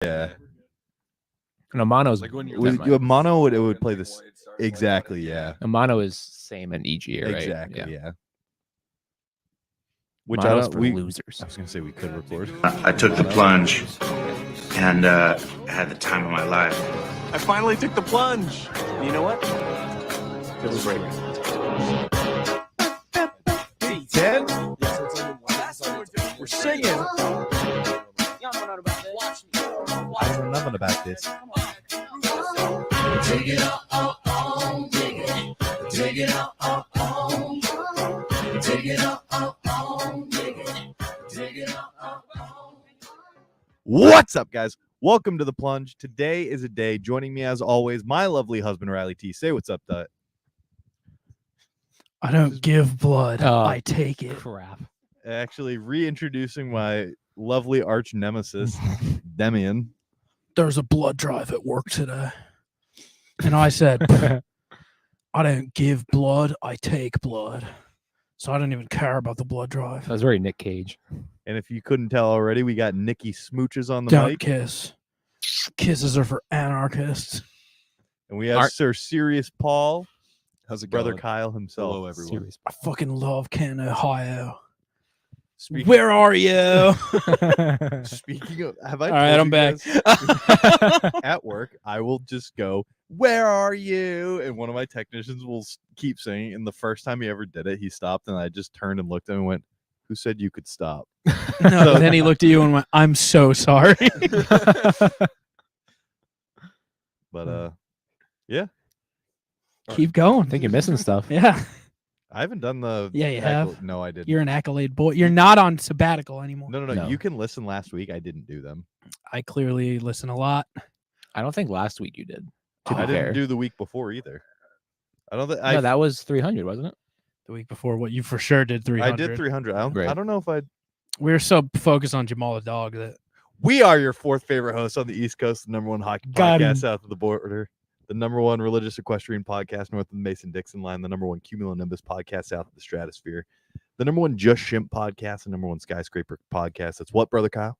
Yeah. And a mono's Like when you're With a mono, it would play this exactly. Yeah. a mono is same in EG, right? Exactly. Yeah. Which Mono's I for we. losers. I was gonna say we could record. I took the plunge and had the time of my life. I finally took the plunge. And you know what? It was great. Ted? We're singing. I know nothing about this. Take it on, dig it. Take it on, take it on, dig it. Take it on. What's up, guys? Welcome to The Plunge. Today is a day. Joining me, as always, my lovely husband, Riley T. Say what's up, Dut. I don't give blood. Oh, I take it. Crap. Actually, reintroducing my lovely arch nemesis, Demian. There's a blood drive at work today. And I said, I don't give blood. I take blood. So I don't even care about the blood drive. That was very Nick Cage. And if you couldn't tell already, we got Nikki Smooches on the Don't mic. kiss. Kisses are for anarchists. And we have Sir Serious Paul, How's it Brother going? Kyle himself. Hello, everyone. Serious. I fucking love Canton, Ohio. Speaking, Where are you? speaking of, have I All right, told I'm you back. guys, at work, I will just go, "Where are you?" And one of my technicians will keep saying. And the first time he ever did it, he stopped, and I just turned and looked at him and went, "Who said you could stop?" No, then he looked at you and went, I'm so sorry. But Keep going. I think you're missing stuff. Yeah, I haven't done the. Yeah, you have. No, I didn't. you're an accolade boy. You're not on sabbatical anymore. No. No. You can listen last week. I didn't do them. I clearly listen a lot. I don't think last week you did. To I be fair. didn't do the week before either. I don't think No, that was 300, wasn't it? The week before, what you for sure did 300. I did 300. I Great. don't know if I. We were so focused on Jamal the dog that We are your fourth favorite host on the East Coast, the number one hockey Got podcast him. south of the border, the number one religious equestrian podcast north of the Mason-Dixon line, the number one cumulonimbus podcast south of the stratosphere, the number one Just Shimp podcast, the number one skyscraper podcast. That's what, Brother Kyle?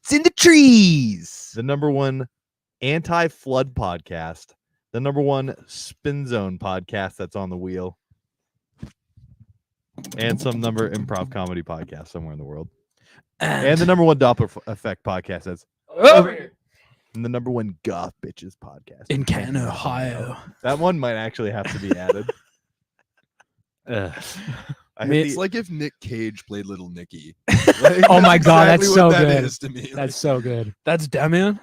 It's in the trees. The number one anti-flood podcast, the number one spin zone podcast that's on the wheel, and some number improv comedy podcast somewhere in the world. And the number one Doppler effect podcast that's over here and the number one goth bitches podcast in Canton, Ohio. That one might actually have to be added. I hate It's the- like if Nick Cage played Little Nicky. Oh my God, that's so what that good. is to me. That's so good. That's Demian.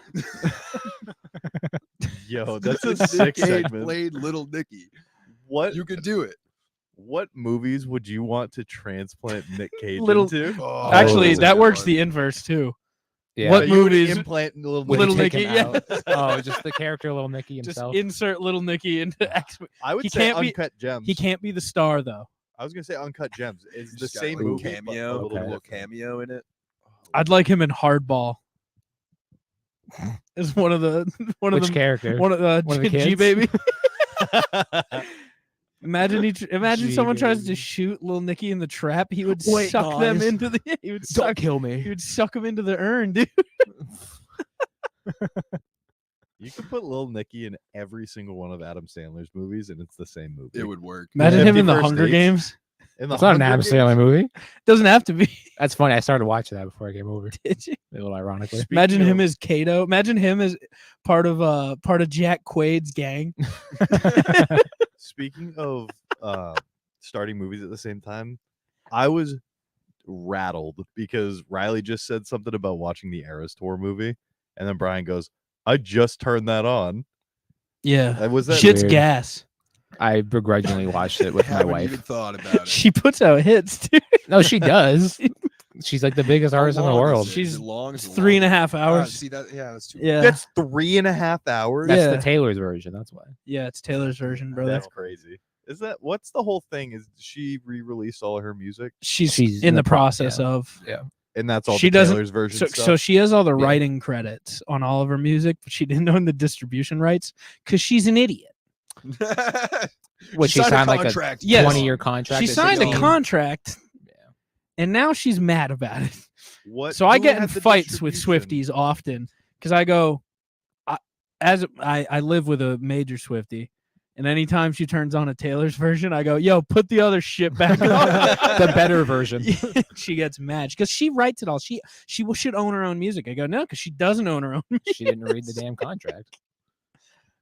yo, that's If a Nick sick Cage segment. played Little Nicky. What You could do it. what movies would you want to transplant Nick Cage Little- into? Oh, Actually, that's a that good works one. the inverse too. Yeah. What You would movies- implant Little Would Little you take Nicky, him yeah. out? Oh, just the character, Little Nicky Just himself. insert Little Nicky into X. I would he say can't be- Uncut Gems. He can't be the star though. I was gonna say Uncut Gems. It's the Just got, same like, movie, cameo, but a little Okay. little different. cameo in it. I'd like him in Hardball. Is one of the Which character? one of the One of the G kids? baby. Imagine someone tries to G-Baby. shoot Little Nicky in the trap. He would Wait, suck them guys. into the. He would Don't suck. kill He me. would suck him into the urn, dude. You could put Lil Nicky in every single one of Adam Sandler's movies, and it's the same movie. It would work. Imagine him 50 in the First Hunger Dates. Games. In the It's not an Hunger Adam Games? Sandler movie. Doesn't have to be. That's funny. I started watching that before I came over. Did you? A little ironically. Speaking Imagine him of- as Kato. Imagine him as part of Jack Quaid's gang. Speaking of starting movies at the same time, I was rattled because Riley just said something about watching the Eras Tour movie, and then Brian goes, "I just turned that on." Yeah, Was that shit's weird? gas. I begrudgingly watched it with my Haven't even wife. thought about it. She puts out hits, dude. No, she does. She's like the biggest How artist in the long is world. it? Is She's it long? It's Is it 3.5 long? hours. See that? Yeah, that's too. Yeah, That's 3.5 hours. That's Yeah. the Taylor's version. That's why. yeah, it's Taylor's version, brother. That's crazy. Is that what's the whole thing? Is she re-released all of her music, She's She's in the process of. and that's all She the doesn't- Taylor's version So, stuff? so she has all the Yeah. writing credits on all of her music, but she didn't own the distribution rights because she's an idiot. What, she signed a signed like a contract. 20 Yes. year contract. She at signed a 16? contract, Yeah. and now she's mad about it. What? So I who get in had the fights with distribution? Swifties often because I go, I live with a major Swiftie, and anytime she turns on a Taylor's version, I go, yo, put the other shit back on. The better version. She gets mad because she writes it all. She should own her own music. I go, no, because she doesn't own her own music. She didn't read the damn contract.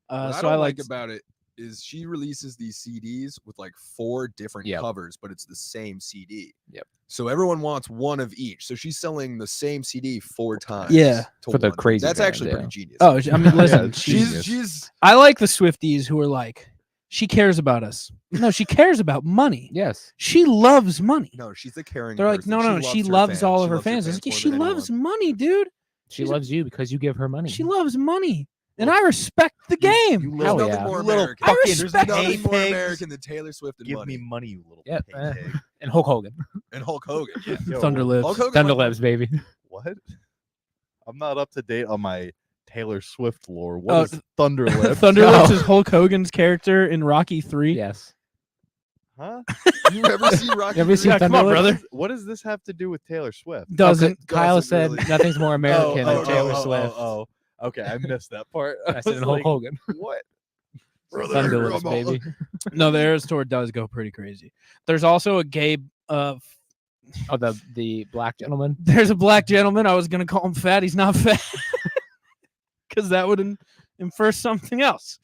What I So I don't like like about it is she releases these CDs with like 4 different Yep. covers, but it's the same CD. Yep. So everyone wants one of each. So she's selling the same CD 4 times. Yeah. to For the one. crazy That's fans, actually yeah. pretty genius. Oh, I mean, listen, it's she's. she's I like the Swifties who are like, she cares about us. No, she cares about money. Yes. She loves money. no, she's a caring. They're like, person. no, she her loves all She of her loves fans. I was like, more she than loves anyone. money, dude. She She's a- loves you because you give her money. She loves money, and I respect the game. There's Hell nothing yeah. more You little American. I fucking There's respect nothing more pigs. American than Taylor Swift and Give money me money, you little Yep, pig pig. and Hulk Hogan. and Hulk Hogan. Yeah. Yo, Thunder Lips. Hulk Hogan Thunder might- Lips, baby. What? I'm not up to date on my Taylor Swift lore. Oh, What is Thunder Lips? Thunder No. Lips is Hulk Hogan's character in Rocky 3. Yes. Huh? You ever seen Rocky? You ever III? seen Yeah, come Thunder on, Lips? brother. What does this have to do with Taylor Swift? Doesn't. Kyle doesn't said really. nothing's more American than Taylor Swift. Oh, okay. I missed that part. I said was in Hulk like, Hogan. What? Thunder Lips, I'm all- baby. No, the Eras Tour does go pretty crazy. There's also a gay. Oh, the black gentleman. There's a black gentleman. I was gonna call him fat. He's not fat because that would infer something else.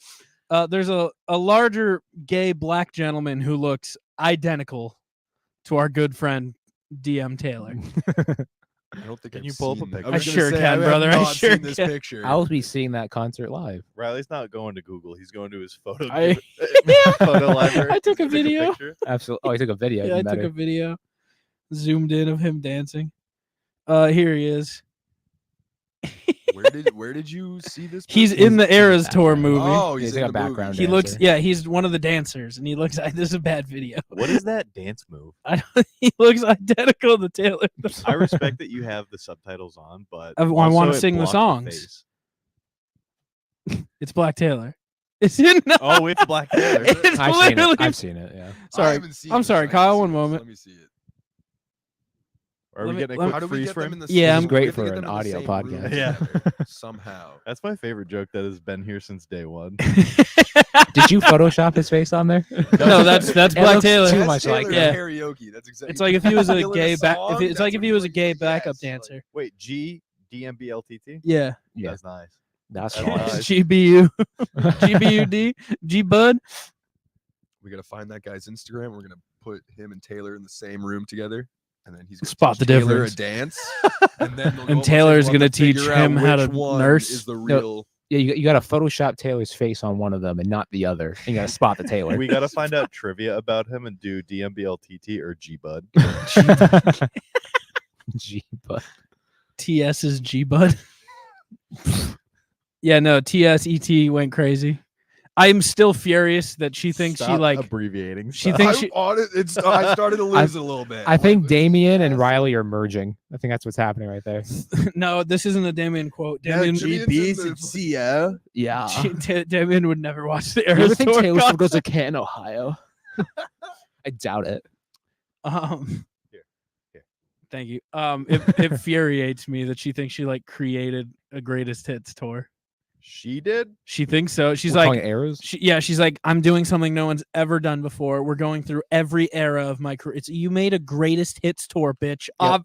There's a larger gay black gentleman who looks identical to our good friend DM Taylor. I don't think Can I've you pull up a seen- picture? I I was gonna sure say, can, I have brother, I not sure seen this can. picture. I'll be seeing that concert live. Riley's not going to Google. He's going to his photo. I- photo library. I took a Take video. picture. Absolutely. Oh, he took a video. Yeah, I even took better. a video, zoomed in of him dancing. Here he is. Where did you see this? He's person? in the Eras background. Tour movie. Oh, He's he's like in a the movie. background He looks, dancer. yeah, he's one of the dancers, and he looks. This is a bad video. What is that dance move? He looks identical to Taylor. I respect that you have the subtitles on, but I wanna also it sing the blocked songs. face. It's Black Taylor. Is it not? Oh, it's Black Taylor. It's I've seen literally. it. I've seen it. Yeah. I Sorry, haven't seen I'm this. sorry, I need to Kyle, see one this. moment. Let me see it. Are Let we me- getting a let me- How quick do we freeze get them frame? in the Yeah, same- I'm we great have to for get an them in the audio same podcast. room Yeah. together somehow. That's my favorite joke that has been here since day one. Did you Photoshop his face on there? No, that's It Black looks Taylor. too That's much like Taylor yeah. karaoke. That's exactly. It's like if he was a Feeling gay back. song, It's like that's if he what was a you gay like, backup yes, like- dancer. Wait, GDMBLTT? Yeah. Yeah. That's nice. That's That's nice. nice. GBU, GBUD, G Bud. We gotta find that guy's Instagram. We're gonna put him and Taylor in the same room together, and then he's gonna Spot teach the Taylor difference. a dance, and then they'll And go Taylor's one gonna to figure teach out him how which to one nurse. Is the No. real? Yeah, you got to Photoshop Taylor's face on one of them and not the other. And you got to spot the Taylor. We got to find out trivia about him and do DMBLTT or G-Bud. Gee, but TS is G Bud. Yeah, no, TSET went crazy. I'm still furious that she thinks she Stop like. abbreviating. She stuff. thinks I'm she. on it. I started to lose it a little bit. I think Like, Damien and yes. Riley are merging. I think that's what's happening right there. No, this isn't a Damien quote. Yeah, Damien, Jimmy's in the- Yeah. Damien would never watch the You ever Eras think Tour. Taylor Swift goes to Canton, Ohio? I doubt it. Here. Thank you. It infuriates me that she thinks she like created a greatest hits tour. She did? She thinks so. She's We're calling like, it arrows. she's like, I'm doing something no one's ever done before. We're going through every era of my career. You made a greatest hits tour, bitch. Yep.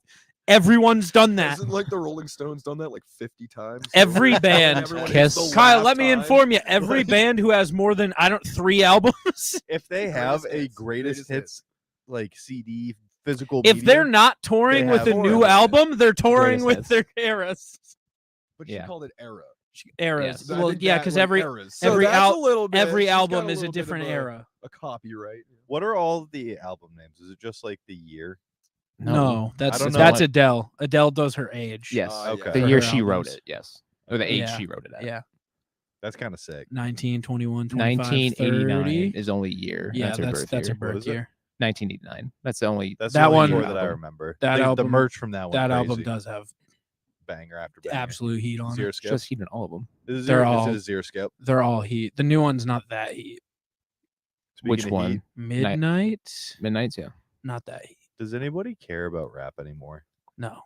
Everyone's done that. Isn't like the Rolling Stones done that like 50 times? Every over? band. Everyone Kiss. hits the Kyle, last let me time. inform you. Every Like, band who has more than 3 albums, If they have Greatest a hits, greatest greatest hits like CD physical if they're medium, not touring They with a have new more. album, they're touring Greatest with hits. their eras. But she Yeah. called it era. Eras. Yes. I Well, think yeah, that, because like, every eras. So every that's al- a little bit, every she's got album a is a little bit of different era. A copyright. what are all the album names? Is it just like the year? No, that's don't know that's what- Adele. Adele does her age. Yes. Okay. The For year her she wrote albums. it. Yes. Or the age Yeah. she wrote it at. Yeah. That's kind of sick. 19, 21, 25, 1989 30. is only year. Yeah, that's her birth that's her year. What birth is it? year. 1989. That's the only. That's That the only one- tour that I album. remember. That the album- merch from that one. That album crazy. does have banger after banger. absolute heat on Zero it. skip. Just heat in all of them. Is it They're zero, all- is it a zero skip? They're all heat. The new one's not that heat. Which Speaking of one? heat, Midnight, Midnight's, yeah. not that heat. does anybody care about rap anymore? No.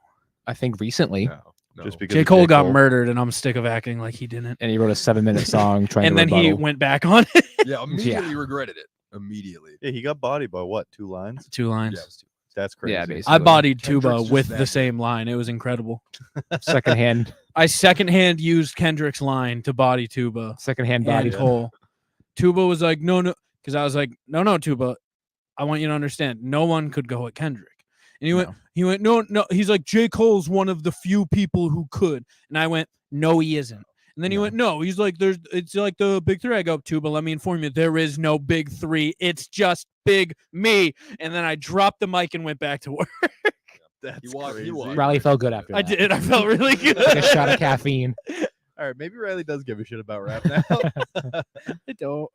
I think recently, No. Just because J. of Cole got murdered, and I'm sick of acting like he didn't. and he wrote a 7-minute song trying And to then he rebuttal. went back on it. Yeah, immediately regretted it. Immediately. Yeah, he got bodied by what? 2 lines? 2 lines. Yeah, it was too- That's crazy. Yeah, basically. I bodied Tuba Kendrick's just with that the good. same line. It was incredible. Secondhand I secondhand used Kendrick's line to body Tuba. body. And Cole. Tuba was like, no, because I was like, no, Tuba, I want you to understand, no one could go at Kendrick. And he went, no. He's like, J. Cole's one of the few people who could. And I went, no, he isn't. And then he went, no. He's like, it's like the big 3. I go, Tuba, let me inform you, there is no big 3. It's just big me. And then I dropped the mic and went back to work. That's He walked- he crazy. walked. Riley felt good after that. I did. I felt really good. Like a shot of caffeine. All right, maybe Riley does give a shit about rap now. I don't.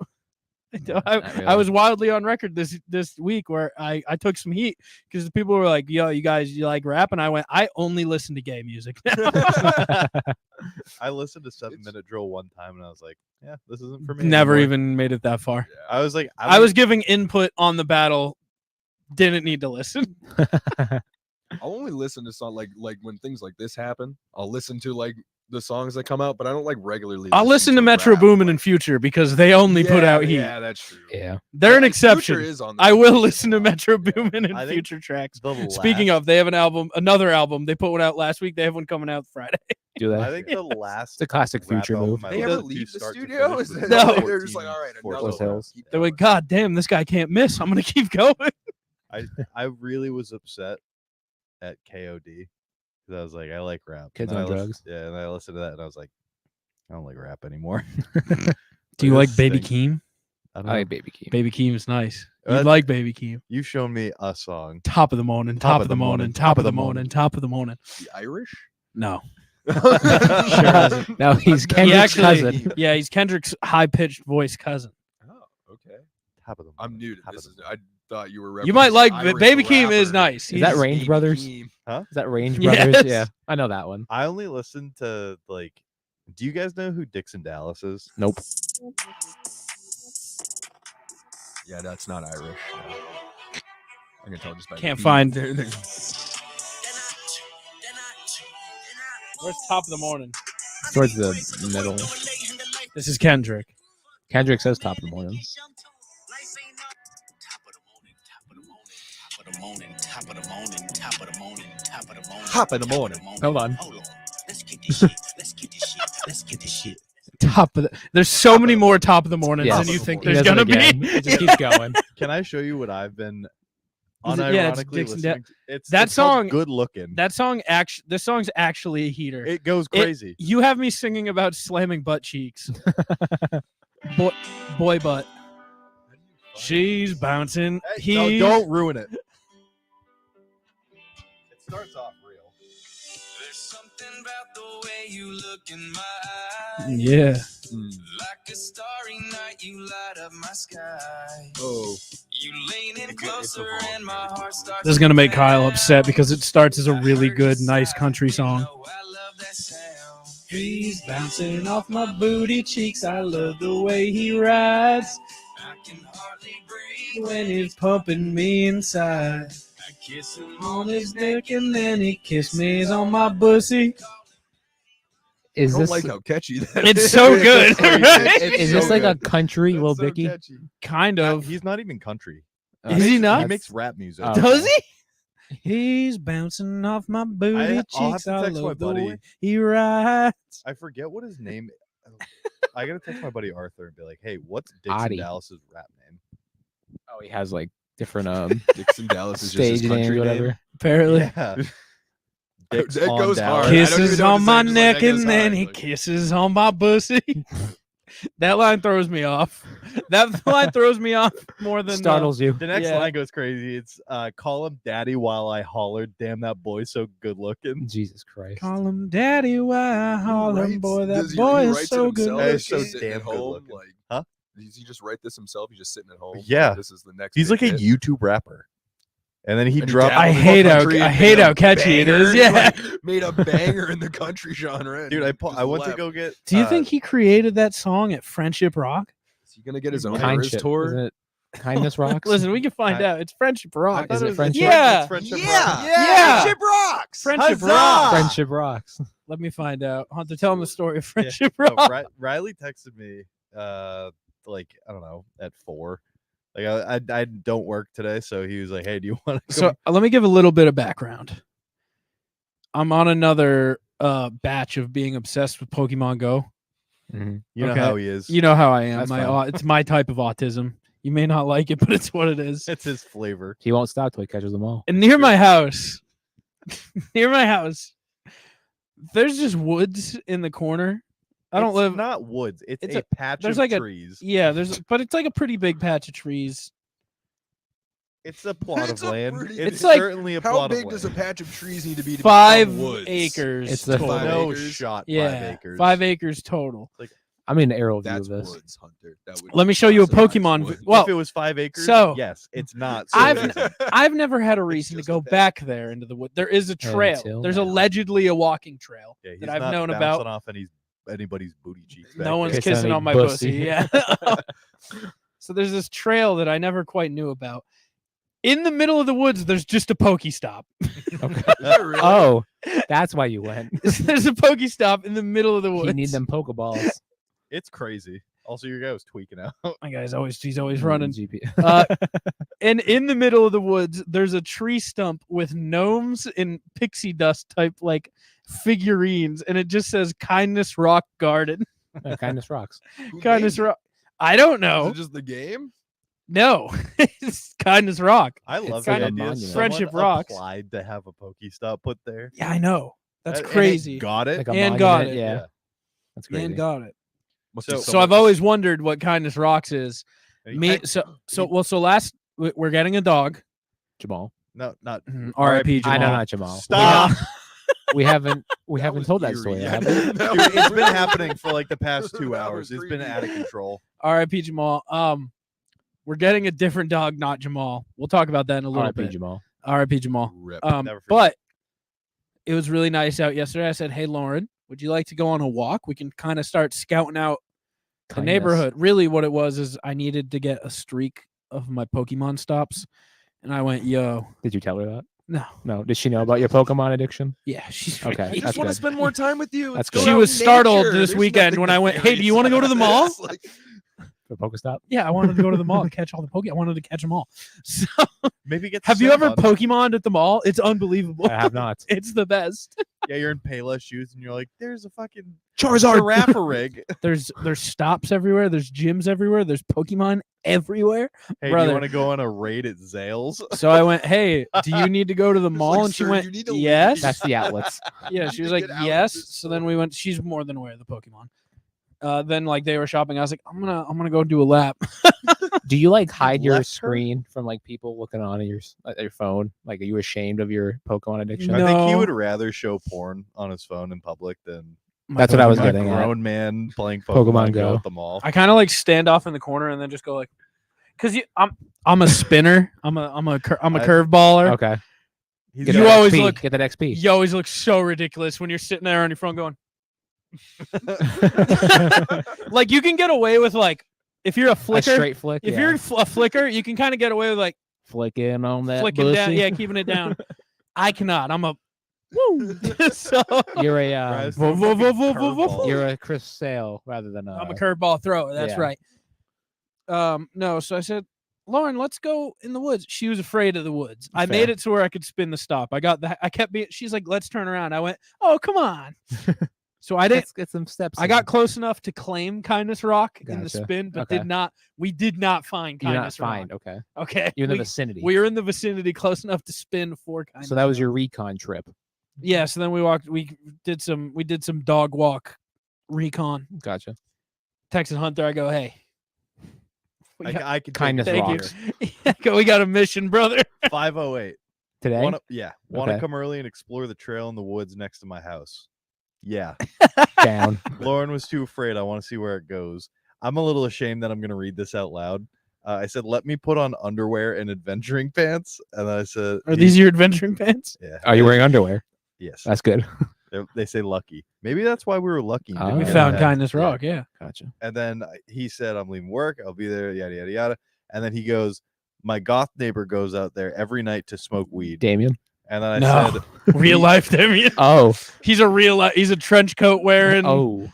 Not I really. was wildly on record this week where I took some heat because the people were like, yo, you guys, you like rap? And I went, I only listen to gay music now. I listened to 7-Minute Drill one time and I was like, yeah, this isn't for me. Never anymore. even made it that far. Yeah. I was like, I was giving input on the battle. Didn't need to listen. I'll only listen to songs like when things like this happen. I'll listen to like the songs that come out, but I don't like regularly. I'll listen to Metro rap, Boomin like- and Future because they only put out heat. Yeah, that's true. Yeah. They're an Future exception. is on the I will list. listen to Metro Boomin I and think Future tracks. the Speaking last- of, they have another album. They put one out last week. They have one coming out Friday. Do that. I think the last. It's a classic rap Future album move. I They ever listened to leave the start to studio? finish Is was that- No. like They're just like, all right, 14, another 14. one. Keep They're going. like, God damn, this guy can't miss. I'm gonna keep going. I really was upset at KOD because I was like, I like rap. Kids And then on I lis- drugs. Yeah, and I listened to that and I was like, I don't like rap anymore. Do you like Baby Sting. Keem? I don't I know. like Baby Keem. Baby Keem is nice. You That's- like Baby Keem? You've shown me a song. Top of the morning, top of the morning, top of the morning, top of the morning. The Irish? No. No, he's Kendrick's cousin. Yeah, he's Kendrick's high-pitched voice cousin. Oh, okay. Top of the I'm new to Top of this. the I thought you were. You might referencing like Irish Baby Keem is rapper. nice. Is that He's- Range Baby Brothers? Keem. Is that Range Yes. Brothers? Yeah, I know that one. I only listen to like. Do you guys know who Dixon Dallas is? Nope. Yeah, that's not Irish. No. I can tell just by the Can't beat. find- They're- Where's top of the morning? Towards the middle. This is Kendrick. Kendrick says top of the morning. Top of the morning. Hold on. Top of the. There's so many more top of the mornings Yes. than you think He there's does it gonna be. again. It just keeps going. Can I show you what I've been Is it- yeah, it's unironically Dixon listening to? It's that it's called song- Good Looking. That song this song's actually a heater. It goes crazy. You have me singing about slamming butt cheeks. Boy butt. She's bouncing. No, He don't ruin it. It starts off real. There's something about the way you look in my eyes. Yeah. Like a starry night, you light up my sky. Oh, You lean in closer and my heart starts. This is gonna make Kyle upset because it starts as a really good, nice country song. I love that sound. He's bouncing off my booty cheeks. I love the way he rides I can hardly breathe when he's pumping me inside. I kiss him On his neck and then he kissed me on my pussy. I Is don't this like how catchy that It's is. so good, It's crazy. right? It's is so this like a good. country It's Lil so Dicky? catchy. Kind of. He's not even country. Is he not? He makes rap music. Oh. Does he? He's bouncing off my booty I'll have cheeks. to I text my love the buddy. way he rides. I forget what his name. I gotta text my buddy Arthur and be like, "Hey, what's Dixon Adi. Dallas's rap name?" Oh, he has like different Dixon Dallas is just his stage names, country whatever. name. Apparently. Yeah. That Dix goes on hard. Dallas. I don't even Kisses know what on to my say, just like, neck that goes and then hard, he like- kisses on my pussy. That line throws me off. That line throws me off more than Startles you. The next Yeah. line goes crazy. It's call him daddy while I hollered. Damn, that boy's so good looking. Jesus Christ. Call him daddy, why He holler, writes- boy, that does he- boy he is writes it so good. himself? Hey, Or it's so is he sitting damn at good home, looking. like, Huh? Does he just write this himself? He's just sitting at home. Yeah. like, this is the next. He's big like a hit? YouTube rapper. And then he And he dropped. dabbled I in hate how- country I and hate made a how catchy it banger, is, yeah. like, made a banger in the country genre. and Dude, he just I went to left. go get. Do you think he created that song at Friendship Rock? Is he gonna get his own Kind Eras shit, tour? isn't it? Kindness rocks. Listen, we can find out. It's Friendship Rocks. Is it friendship? Yeah. It's friendship Yeah. Yeah. Friendship rocks. Friendship Huzzah! Rocks. Friendship rocks. Let me find out. Hunter, tell him the story of Yeah. Friendship No, Rocks. Riley texted me, like I don't know, at 4. Like I don't work today, so he was like, "Hey, do you want to?" So let me give a little bit of background. I'm on another batch of being obsessed with Pokemon Go. Mhm. You know okay. how he is. You know how I am. That's It's my type of autism. You may not like it, but it's what it is. It's his flavor. He won't stop till he catches them all. And near my house, there's just woods in the corner. I don't It's live. not woods. It's it's a a- patch there's of like a- trees. Yeah, but it's like a pretty big patch of trees. It's a plot It's of a land. pretty It's big- like- certainly a How plot big of does a land. patch of trees need to be? 5 woods? acres. It's the- total. 5 No acres? shot. Yeah, 5 acres. 5 acres total. I'm in an aerial view That's of this. woods, Hunter. That would Let me show you a classify as Pokemon. woods. Well, if it was 5 acres, so, yes, it's not. So I've never had a reason to just go a patch. back there into the wood. There is a trail. Until There's now. allegedly a walking trail yeah, he's that I've not known bouncing about. off anybody's booty cheeks. No back one's there. Kissing kissing any on my pussy. pussy. Yeah. So there's this trail that I never quite knew about. In the middle of the woods, there's just a Pokestop. Okay. Is that really? Oh, that's why you went. There's a Pokestop in the middle of the woods. You need them Pokeballs. It's crazy. Also, your guy was tweaking out. My guy's he's always running. GP. And in the middle of the woods, there's a tree stump with gnomes and pixie dust type like figurines, and it just says Kindness Rock Garden. Kindness rocks. Who Kindness named it? Rock. I don't Is know. it just the game? No, it's Kindness Rock. I love like the a idea. monument. Someone Friendship rocks. applied to have a Pokestop put there. Yeah, I know. That's And it crazy. got it. Like a And got monument, it. Yeah. Yeah. That's crazy. And got it. Must be So So someone I've always wondered what Kindness Rocks is. And Me. he- So last we're getting a dog. Jamal. No, not R.I.P. I know, Jamal. not Jamal. Stop. We haven't That was told that eerie. story. Yeah, Have we? that Dude, was it's been really- happening for like the past 2 That hours. was It's been out of creepy. control. R.I.P. Jamal. We're getting a different dog, not Jamal. We'll talk about that in a little R.I.P. bit. Jamal. R.I.P. Jamal. Rip. Never forget. But it was really nice out yesterday. I said, "Hey, Lauren, would you like to go on a walk? We can kind of start scouting out the Kindness. neighborhood." Really, what it was is I needed to get a streak of my Pokemon stops, and I went, "Yo, Did you tell her that? no, No. Did she know about your Pokemon addiction? yeah, she's Okay, I right." just that's want to good. spend more time with you. That's Let's go good. She out was in startled nature. this There's weekend nothing when I went, "Hey, do you nefarious wanna go to the about mall?" this. Like, For Pokestop? Yeah, I wanted to go to the mall and catch all the Pokemon. I wanted to catch them all. So, Maybe get. have you ever Pokemon? Pokemon at the mall? It's unbelievable. I have not. It's the best. Yeah, you're in Payless shoes and you're like, "There's a fucking Charizard. giraffe rig." There's stops everywhere. There's gyms everywhere. There's Pokemon everywhere. Hey, do Brother. you want to go on a raid at Zales? So I went, "Hey, do you need to go to the It's mall?" like, and she "Sir, went, you need to leave." "Yes." That's the outlets. Yeah, You she need was to like, get out of "Yes." this So then store. we went. She's more than aware of the Pokemon. Then like they were shopping. I was like, I'm gonna go do a lap. Do you like hide your left her? screen from like people looking on at your phone? Like, are you ashamed of your Pokemon addiction? I think he No. would rather show porn on his phone in public than That's what I was a getting at. grown man playing Pokemon Pokemon Go Go. at the mall. I kind of like stand off in the corner and then just go like, cause I'm a spinner. I'm a I- curveballer. Okay. He's Get You that got- always XP. look- Get that XP. You always look so ridiculous when you're sitting there on your phone going. Like you can get away with like if you're a A flicker. straight flick. If yeah. you're a flicker, you can kind of get away with like flicking on that flicking down, pussy. yeah, keeping it down. I cannot. I'm a woo. So You're a Rise Whoa, to whoa, a whoa, fucking whoa, whoa, whoa. curveball. you're a Chris Sale rather than I'm a curveball thrower. That's yeah. right. No, so I said, Lauren, let's go in the woods. She was afraid of the woods. I Fair. made it to where I could spin the stop. I kept being. She's like, let's turn around. I went, oh, come on. So I didn't. Let's get some steps. I got close enough to claim Kindness Rock in the Gotcha. spin, but Okay. we did not find You're not Kindness Rock. fine. Okay. Okay. You're in the we, vicinity. we were in the vicinity close enough to spin for Kindness So that was Rock. your recon trip. Yeah, so then we did some dog walk recon. Gotcha. Texted Hunter, I go, hey. We got, I can Kindness take rocks. I go, we got a mission, brother. 508. Today. Want to Okay. come early and explore the trail in the woods next to my house? Yeah. Down. Lauren was too afraid. I want to see where it goes. I'm a little ashamed that I'm going to read this out loud. I said, let me put on underwear and adventuring pants. And I said, Are these your adventuring pants? Yeah. Are you wearing underwear? Yes. That's good. They say lucky. Maybe that's why we were lucky. and didn't Oh. We get found attacked. Kindness Yeah. Rock, yeah. Gotcha. And then he said, I'm leaving work. I'll be there, yada, yada, yada. And then he goes, my goth neighbor goes out there every night to smoke weed. Damien. And then I No. said, Real life Damien. Oh. He's a trench coat wearing. Oh.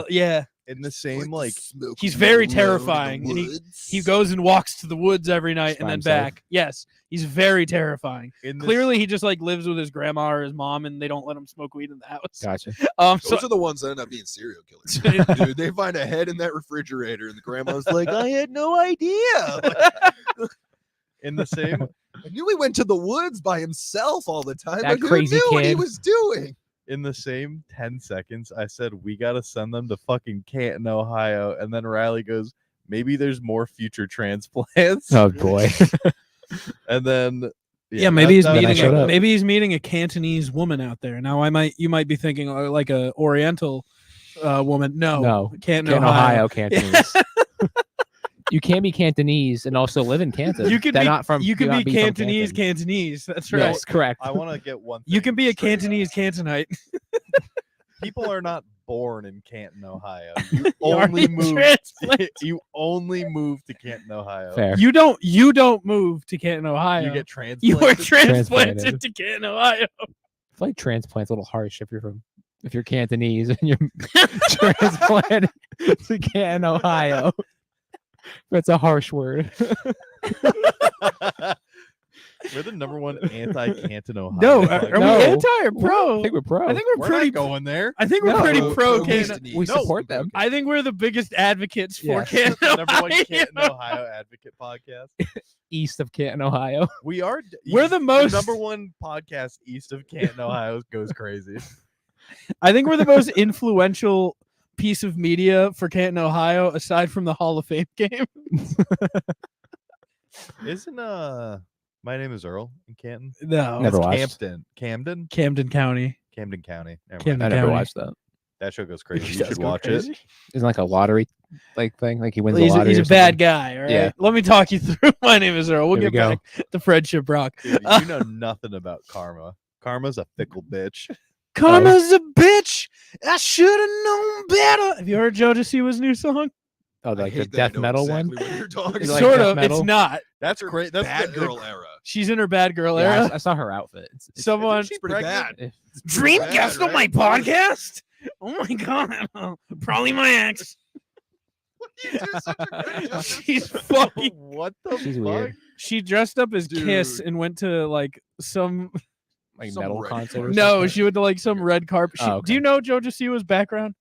Yeah. in the same like He's very terrifying, and he goes and walks to the woods every night and by then himself? back. Yes, he's very terrifying. in this, Clearly, he just like lives with his grandma or his mom, and they don't let him smoke weed in the house. Gotcha. So Those are the ones that end up being serial killers. Dude, they find a head in that refrigerator, and the grandma's like, I had no idea. in the same I knew he went to the woods by himself all the time. That but crazy who knew what he kid. was doing? in the same 10 seconds, I said, we got to send them to fucking Canton, Ohio. And then Riley goes, maybe there's more future transplants. Oh boy. And then, yeah, maybe that- he's that- meeting maybe he's meeting a Cantonese woman out there. Now you might be thinking like a Oriental woman. No, Canton, Ohio, Cantonese. You can't be Cantonese and also live in Canton. You could They're be not from. you could not be from Cantonese. Canton. Cantonese. That's right. Yes, correct. I want to get one thing You can be a straight. Cantonese Cantonite. People are not born in Canton, Ohio. You You are only move. transplanted. You only move to Canton, Ohio. Fair. You don't move to Canton, Ohio. You get You are transplanted. transplanted to Canton, Ohio. I feel like transplant's a little harsh if you're Cantonese and you're transplanted to Canton, Ohio. That's a harsh word. We're the number one anti-Canton, Ohio. No, are podcast. we No. anti or pro? I think we're pro. I think we're We're pretty. not going there. I think we're No, pretty we're pro pro-Canton. Canton. we No. support them. I think we're the biggest advocates for Yes. Canton, The number one Ohio. Canton, Ohio advocate podcast. East of Canton, Ohio. We are. We're the most- number one podcast east of Canton, Ohio. Goes crazy. I think we're the most influential piece of media for Canton, Ohio, aside from the Hall of Fame game. Isn't My Name is Earl in Canton? No, Never It's watched. Camden Camden County. County. Never mind. Camden I never County. watched that. That show goes crazy. It You does should go watch crazy. it. Isn't it like a lottery thing? Like he wins the He's, lottery. he's or a bad something? guy. All right. Yeah. Let me talk you through. My name is Earl. We'll Here get we go. back to Friendship Rock. Dude, you know nothing about karma. Karma's a fickle bitch. Karma's a bitch. I should have known better. Have you heard Joe Siwa's new song? Oh, I like the hate that I death know metal exactly one. What you're talking Is it about. like Sort death of. metal? It's not. That's great. That's Bad the- girl era. She's in her bad girl Yeah, era. I saw her outfit. Someone She's Pretty pregnant. bad. dream bad, guest on my right? podcast. Oh my god, probably my ex. You do such a good job. She's fucking. What the She's fuck? weird. She dressed up as Kiss Dude. and went to like some. Like Some metal red concert. Or carpet. No, something. she went to like some red carpet. She, Oh, Do you okay. know Joe Siwa's background?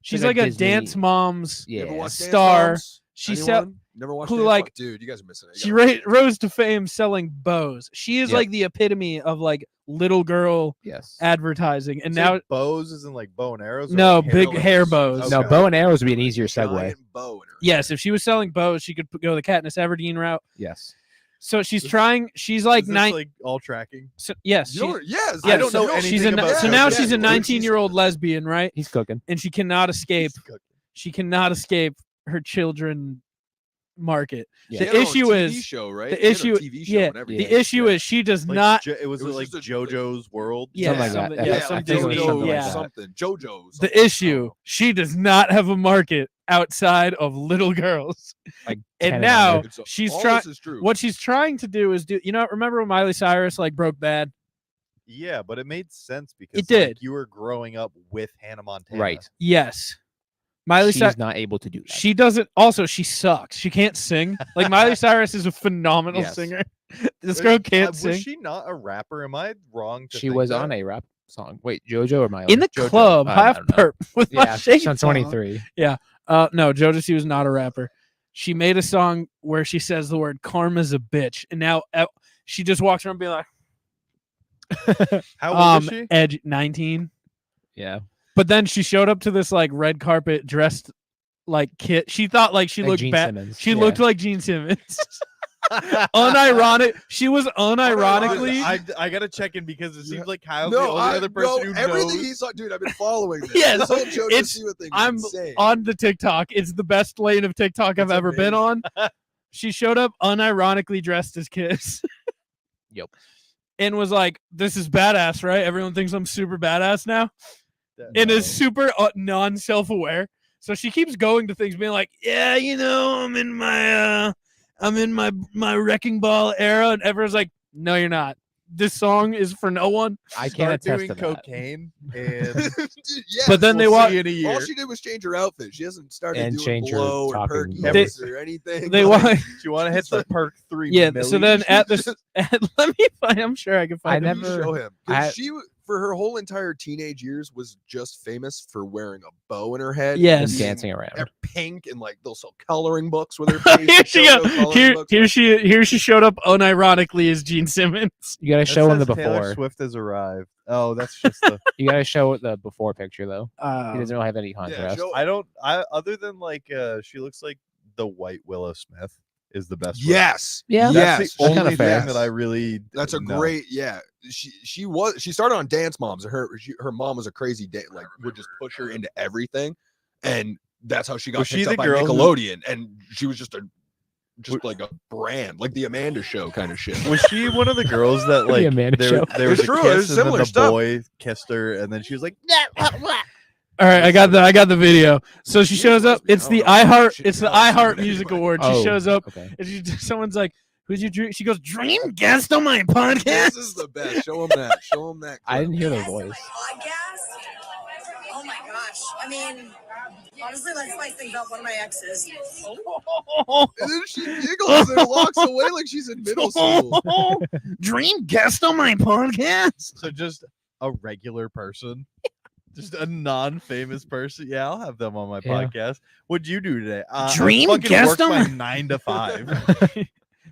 She's like like a a dance Disney- mom's. You ever Yeah. watch Dance Star. Moms? She Anyone? sell. Never watched who, Dance like- Moms? Dude, you guys are missing it. She rose to fame selling bows. She is Yep. like the epitome of like little girl Yes. advertising. And So now, bows isn't like bow and arrows. or no, like big bows. hair bows. No, Okay. bow and arrows would be an easier segue. Giant bow in her Yes, hair. if she was selling bows, she could go the Katniss Everdeen route. Yes. So she's This- trying. She's like Is this, 9. like all tracking. So, yes, You know she- what- yes. yeah, I don't know so anything she's a, about so Joe now Siwa. she's a Dude, 19-year-old lesbian, right? He's cooking. And she cannot escape. She's cooking. She cannot escape her children market. Yeah. She The had her own issue TV is- show, right? the She had her issue- TV show yeah, and everything. The issue Yeah. is she does Like, not. it was It was like just a- JoJo's World. Yeah, Something like something- that. yeah, I some think it was Disney, something yeah. like that. something. JoJo's. The issue, she does not have a market outside of little girls. Like And 10 now of them. she's all trying. this is true. What she's trying to do is do. Remember when Miley Cyrus like broke bad? Yeah, but it made sense because It did. like, you were growing up with Hannah Montana. Right. Yes. Miley She's Cyrus. not able to do that. She doesn't. Also, she sucks. She can't sing. Like Miley Cyrus is a phenomenal Yes. singer. This girl can't Was sing. she not a rapper? Am I wrong? To She think was that? on a rap song. Wait, JoJo or Miley? In the JoJo. club, I half don't know. perp with my Yeah, shades she's on on. 23. No, Joe was not a rapper. She made a song where she says the word "karma's a bitch," and now she just walks around being like, How old is she? Edge 19. Yeah. But then she showed up to this like red carpet dressed like kid. She thought like she Like looked Gene bad. Simmons. She Yeah. looked like Gene Simmons. Unironic. She was unironically. I gotta check in because it seems like Kyle's No, the only other person who everything knows. he saw, dude. I've been following this. Yes, this whole JoJo it's- Siwa thing. I'm is insane. on the TikTok. It's the best lane of TikTok I've It's ever been on. amazing. She showed up unironically dressed as Kiss. Yep. And was like, "This is badass, right? Everyone thinks I'm super badass now." And No. is super non-self-aware. So she keeps going to things, being like, "Yeah, I'm in my I'm in my wrecking ball era, and everyone's like, no, you're not. This song is for no one. I can't Start attest doing to that. cocaine and Yeah, But then they we'll walk. see in a year. all she did was change her outfit. She hasn't started And doing change her blow or talking perky voice. or anything. They like, walk. You want to hit the perk 3 Yeah. million? So then at this, let me find. I'm sure I can I find. you never- show him 'Cause I- she for her whole entire teenage years was just famous for wearing a bow in her head. Yes. And dancing around. Pink and like they'll sell coloring books with her face. Here she JoJo go. coloring books. Here she showed up unironically as Gene Simmons. You gotta That show him the says Taylor before. Swift has arrived. Oh, that's just the. You gotta show the before picture though. He doesn't really have any Yeah, contrast. show- I don't. I other than like she looks like the white Willow Smith is the best. one. Yes. Yeah. That's Yes. the That's kinda only fair. thing that I really. That's a know. great, yeah. She started on Dance Moms. Her mom was a crazy like would just push her into everything, and that's how she got Was she picked the up by girl who- Nickelodeon. And she was just W- like a brand, like the Amanda Show kind of shit. Was she one of the girls that The like Amanda Show. there was It's a true, kiss it's and then similar the stuff. boy kissed her and then she was like, All right, I got the video. So she shows up. It's the I don't know. iHeart. It's the She- iHeart Music Award. She Oh, shows up. Okay. And someone's like, "Who's your dream?" She goes, "Dream guest on my podcast." This is the best. Show him that. Show him that. I clip. didn't hear the Yes, voice. my podcast? Oh my gosh. I mean, honestly, let's spice things up. One of my exes. And then she giggles and walks away like she's in middle school. Dream guest on my podcast. so just a regular person, just a non-famous person. Yeah, I'll have them on my Yeah. podcast. What'd you do today? I Dream fucking guest worked on my my- 9 to 5.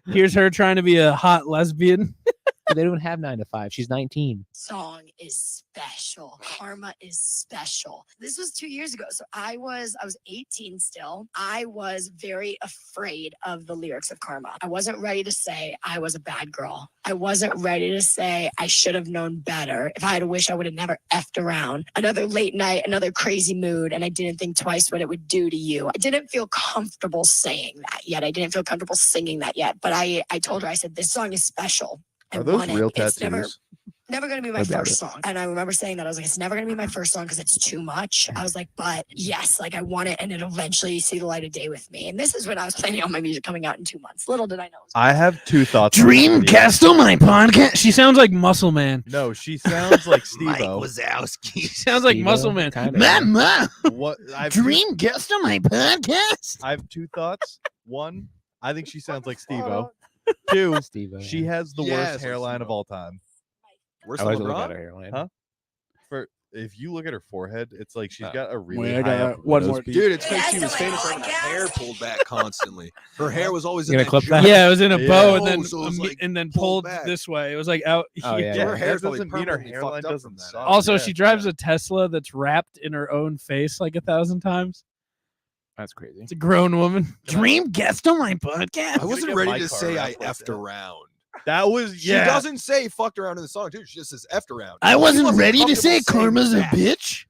Here's her trying to be a hot lesbian. They don't have 9 to 5. She's 19. Song is special. Karma is special. This was 2 years ago. So I was 18 still. I was very afraid of the lyrics of Karma. I wasn't ready to say I was a bad girl. I wasn't ready to say I should have known better. If I had a wish, I would have never effed around. Another late night, another crazy mood, and I didn't think twice what it would do to you. I didn't feel comfortable saying that yet. I didn't feel comfortable singing that yet. But I told her, I said, this song is special. I Are those want it. real It's tattoos? never gonna be my I doubt first it. song. And I remember saying that. I was like, it's never gonna be my first song because it's too much. I was like, but yes, like I want it and it'll eventually see the light of day with me. And this is when I was planning on my music coming out in 2 months. Little did I know. I have 2 thoughts. on this Dream video. guest on my podcast. She sounds like Muscle Man. No, she sounds like Steve-O. Wazowski. She sounds like Steve-O, Muscle Man. kinda. Mama, What? dream guest on my podcast. I have 2 thoughts. One, I think she sounds like Steve-O. 2, Steve. she has the Yes, worst like hairline of Steve-O. all time. Where's I the always look at LeBron? her hairline. Huh? For if you look at her forehead, it's like she's Oh. got a really Wait, I high got up one widow's more. peak. Dude, it's because Yeah, she was so famous for my having her hair podcast- pulled back constantly. Her hair was always You in gonna that clip giant- that? Yeah, it was in a Yeah. bow and Oh, then so it was, like, and then pulled pulled back. this way. It was like out. Oh, yeah, Yeah, yeah. her hair's That probably doesn't mean her permanently hairline fucked up doesn't from that. suck. Also, Yeah, she drives yeah. a Tesla that's wrapped in her own face like 1,000 times. That's crazy. It's a grown woman. Dream guest on my podcast. I wasn't get ready my to car say I wrapped like effed that. around. That was She yeah. doesn't say fucked around in the song, dude. She just says effed around. I She wasn't ready to comfortable say saying Karma's a that. bitch,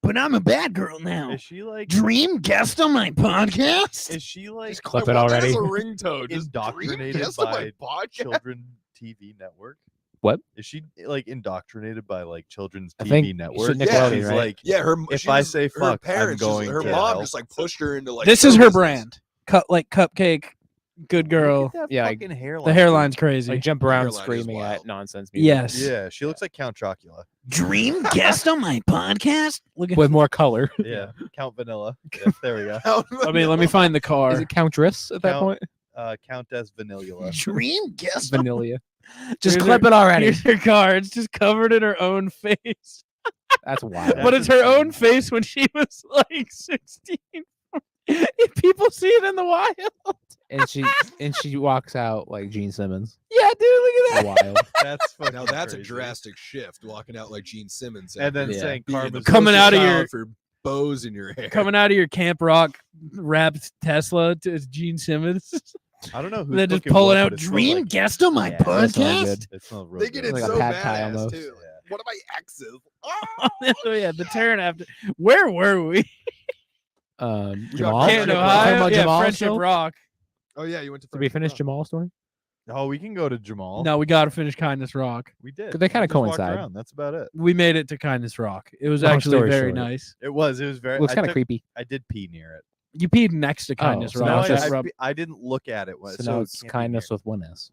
but I'm a bad girl now. Is she like? Dream guest on my podcast. Is she like Just clip I it want that already. as a ringtone. Just indoctrinated dream guest on by my podcast. Children TV Network? What? Is she like indoctrinated by like Children's I TV think Network? Nickelodeon, She's right? like, Yeah, her. If she I was- say her fuck, I'm parents just- going her to mom hell. just like pushed her into like. This show is her business. brand. Cut like cupcake, good girl. Look at that Yeah, like, fucking hairline. The hairline's crazy. Like jump around hairline is screaming wild. at nonsense music. Yes. Yeah, she looks like Count Chocula. Dream guest on my podcast. Look at. With more color. Yeah, Count Vanilla. Yeah, there we go. Let me find the Is car. it Countess at that Count- point? Countess Vanilla. Dream guest. on- Vanilla. Just Here's clip her- it already. Here's her car. It's just covered in her own face. That's wild. But it's her own face when she was like 16. If people see it in the wild. and she walks out like Gene Simmons. Yeah, dude, look at that. Wild. That's fucking Now that's a crazy. drastic shift. Walking out like Gene Simmons, And then Yeah. saying being Karma's the Coming poster out of child your- for bows in your hair. Coming out of your Camp Rock wrapped Tesla to Gene Simmons. I don't know who's They're just cooking pulling what, out but it smells dream like- guest on my Yeah, that smells podcast. good. It smells real They get good. it Like a so pad thai badass almost. too. Yeah. One of my exes. Oh, yeah, the turn after. Where were we? Jamal. Can't Canton, Talking Ohio. about Yeah, Jamal Friendship still? Rock. Oh yeah, you went to. Did we finish Friendship Jamal's story? Oh, we can go to Jamal. No, we got to finish Kindness Rock. we did. They kinda We just walked coincide. around. That's about it. We made it to Kindness Rock. It was Long actually story very short. nice. It was. It was very. Looks I kind of took- creepy. I did pee near it. You peed next to Kindness so Rock. now No, it's Just rub- I didn't look at it. So now it's it can't be kindness here. with one S.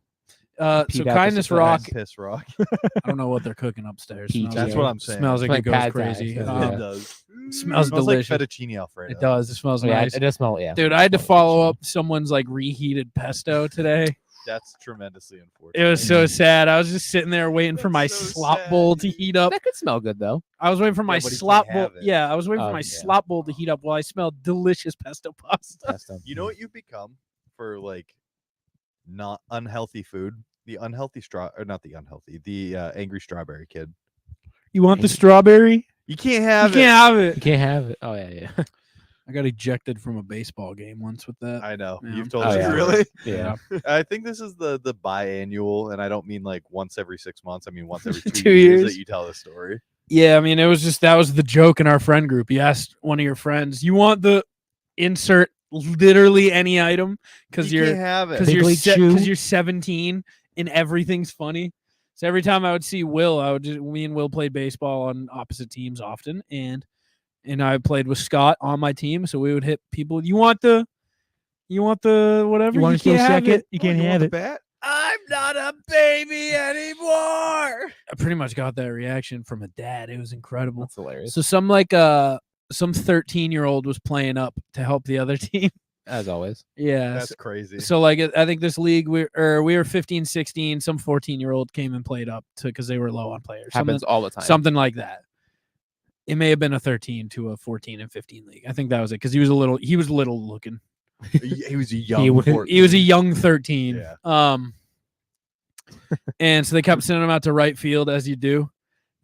so peed out Kindness the Rock. Piss rock. I don't know what they're cooking upstairs. PTA. Smells That's like- what I'm saying. Smells like Like it goes pad thai, crazy. so It yeah. does. Smells Smells delicious. like fettuccine alfredo. It does. It smells Yeah, nice. it does smell. Yeah, Dude, I had to follow up someone's like reheated pesto today. That's tremendously unfortunate. It was so sad. I was just sitting there waiting for my That's so slop sad, bowl to dude. heat up. That could smell good though. I was waiting for my but he slop can't bowl. have it. Yeah, I was waiting for Oh, my yeah. slop bowl to heat up while I smelled delicious pesto pasta. That's the- You know what you've become for like not unhealthy food? The unhealthy the angry strawberry kid. You want the strawberry? You can't You have can't have it. You can't have it. Oh yeah. I got ejected from a baseball game once with that. I know. Yeah. You've told Oh, us yeah. before. Really? Yeah. I think this is the biannual, and I don't mean like once every 6 months. I mean once every 2 2 years years. that you tell the story. Yeah, I mean, it was just that was the joke in our friend group. You asked one of your friends, "You want the insert literally any item because You you're can't have it. because Big you're League Chew? because you're 17 and everything's funny." So every time I would see Will, me and Will played baseball on opposite teams often, and I played with Scott on my team, so we would hit people. You want the whatever? You want to can't go have second? it. You can't want have the it. bat? I'm not a baby anymore. I pretty much got that reaction from a dad. It was incredible. That's hilarious. So some 13-year-old was playing up to help the other team. As always. Yeah. That's crazy. So like I think this league we were 15, 16, some 14-year-old came and played up to because they were low on players. Happens all the time. Something like that. It may have been a 13 to a 14 and 15 league. I think that was it because he was little looking. he was a young. He was- 14. He was a young 13. Yeah. And so they kept sending him out to right field as you do.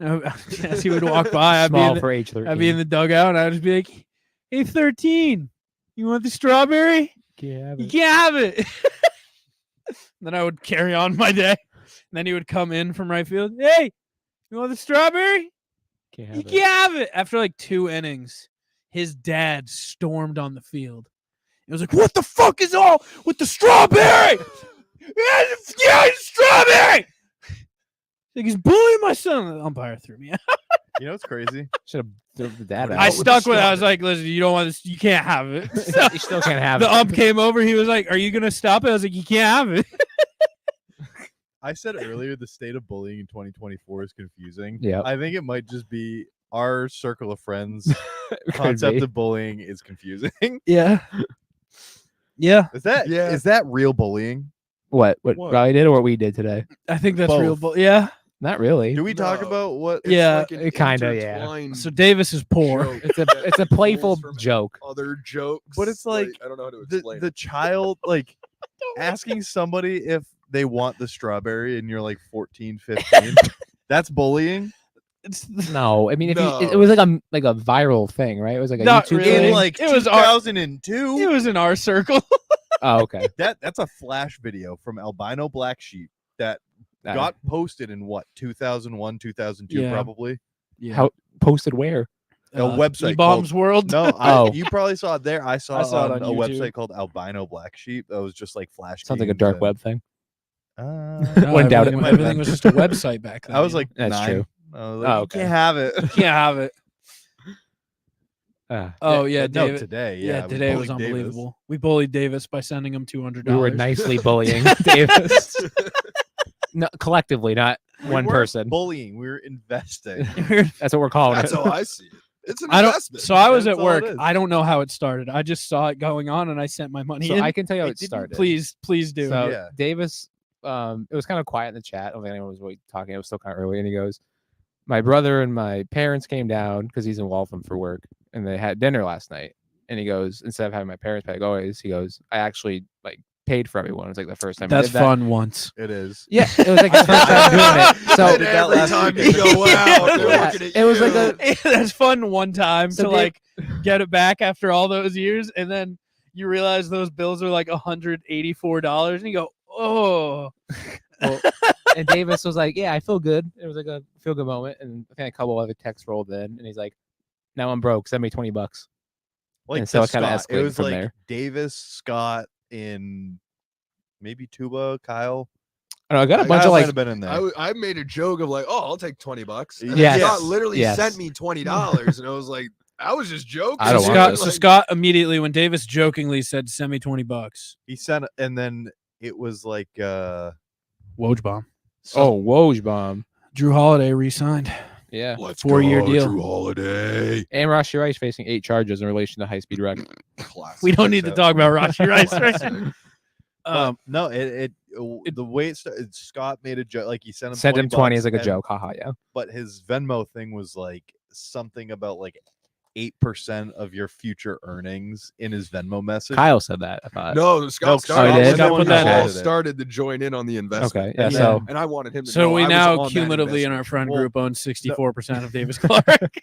As he would walk by, Small for age 13. I'd be in the dugout and I'd just be like, "Hey, 13, you want the strawberry? Can't have You it. can't have it." Then I would carry on my day. And then he would come in from right field. "Hey, you want the strawberry? Can't have You it. can't have it." After like 2 innings, his dad stormed on the field. It was like, "What the fuck is all with the strawberry? Yeah, strawberry!" Like, he's bullying my son. The umpire threw me out. You know what's crazy? Should have thrown the dad out. I with the stuck with it. I was strawberry? like, "Listen, you don't want this. You can't have it." You still can't have The it. ump came over. He was like, "Are you gonna stop it?" I was like, "You can't have it." I said earlier the state of bullying in 2024 is confusing. Yep. I think it might just be our circle of friends Could concept be. of bullying is confusing. Yeah. Yeah. Is that Yeah. is that real bullying? What What? Riley did or what we did today? I think that's real. Both. Yeah. Not really. Do we talk No. about what It's Yeah, like an it kinda, yeah. intertwined So Davis is poor. joke It's a that it's a playful pulls from joke. Other jokes, But it's like I don't know how to the explain. the child like asking somebody if they want the strawberry and you're like 14, 15? That's bullying? It's No, I mean, if you, it No. was like a viral thing, right? It was like a Not YouTube really. In thing. like It was our- 2002? it was in our circle. Oh, okay. That's a flash video from Albino Black Sheep that Uh, got posted in what 2001, 2002 Yeah. probably. Yeah. How posted where? A website Bombs World. No, Oh. you probably saw it there. I saw, I saw it on on a YouTube. website called Albino Black Sheep. That was just like flash. Sounds like a games dark and- web thing. No, Wouldn't doubt it. everything- Everything was just a website back then. I was you know? like, That's 9. true. I was like, Oh, you okay. can't have it. You can't have it. Oh, Yeah, no, David. today. Yeah, we today was bullied Davis. unbelievable. We bullied Davis by sending him $200. we were nicely bullying Davis. No, collectively, not We one weren't person. bullying. We were investing. That's what we're calling That's it. how I see it. It's an I don't. investment. So I was That's at all it work. is. I don't know how it started. I just saw it going on, and I sent my money So in. I can tell you how Hey, it did you started. Please do. So Yeah. Davis, it was kind of quiet in the chat. I don't think anyone was really talking. It was still kind of early, and he goes, "My brother and my parents came down because he's in Waltham for work, and they had dinner last night." And he goes, instead of having my parents pay like always, he goes, "I actually like paid for everyone." It was like the first time. I That's did that. fun once. It is. Yeah, it was like his first time doing it. So And did that every last time weekend. you go out, they're Yeah, looking at it was like you. That's fun one time So to Dave- like get it back after all those years, and then you realize those bills are like $184, and you go, "Oh." Well, and Davis was like, "Yeah, I feel good." It was like a feel good moment, and I think a couple other texts rolled in, and he's like, "Now I'm broke. Send me $20." Like And so the it kinda Scott. It escalated was from like there. Davis, Scott, in maybe Tuba, Kyle. I don't know, I got a I bunch Kyle of might like have been in there. I made a joke of like, oh, I'll take $20. And Yes. Scott literally Yes. sent me $20, and I was like, I was just joking. I don't so want Scott, this. so Scott immediately, when Davis jokingly said, "Send me $20," He sent, and then it was like, Woj bomb. Oh, Woj bomb. Drew Holiday re-signed. Yeah. Let's 4-year go, deal. Drew Holiday. And Rashi Rice facing 8 charges in relation to high-speed wreck. Classic. We don't need to talk about Rashi Rice. Right? no, the way it started, Scott made a joke, like he sent him Sent him 20 as like a and- joke. Haha, yeah. But his Venmo thing was like something about like 8% of your future earnings in his Venmo message. Kyle said that, I thought. No, Scott No, started. oh, he did? Scott put that all in. started to join in on the investment. Okay, yeah, Yeah. so And I wanted him to So know we I was now on that cumulatively in our investment. friend Well, group own 64% of Davis Clark.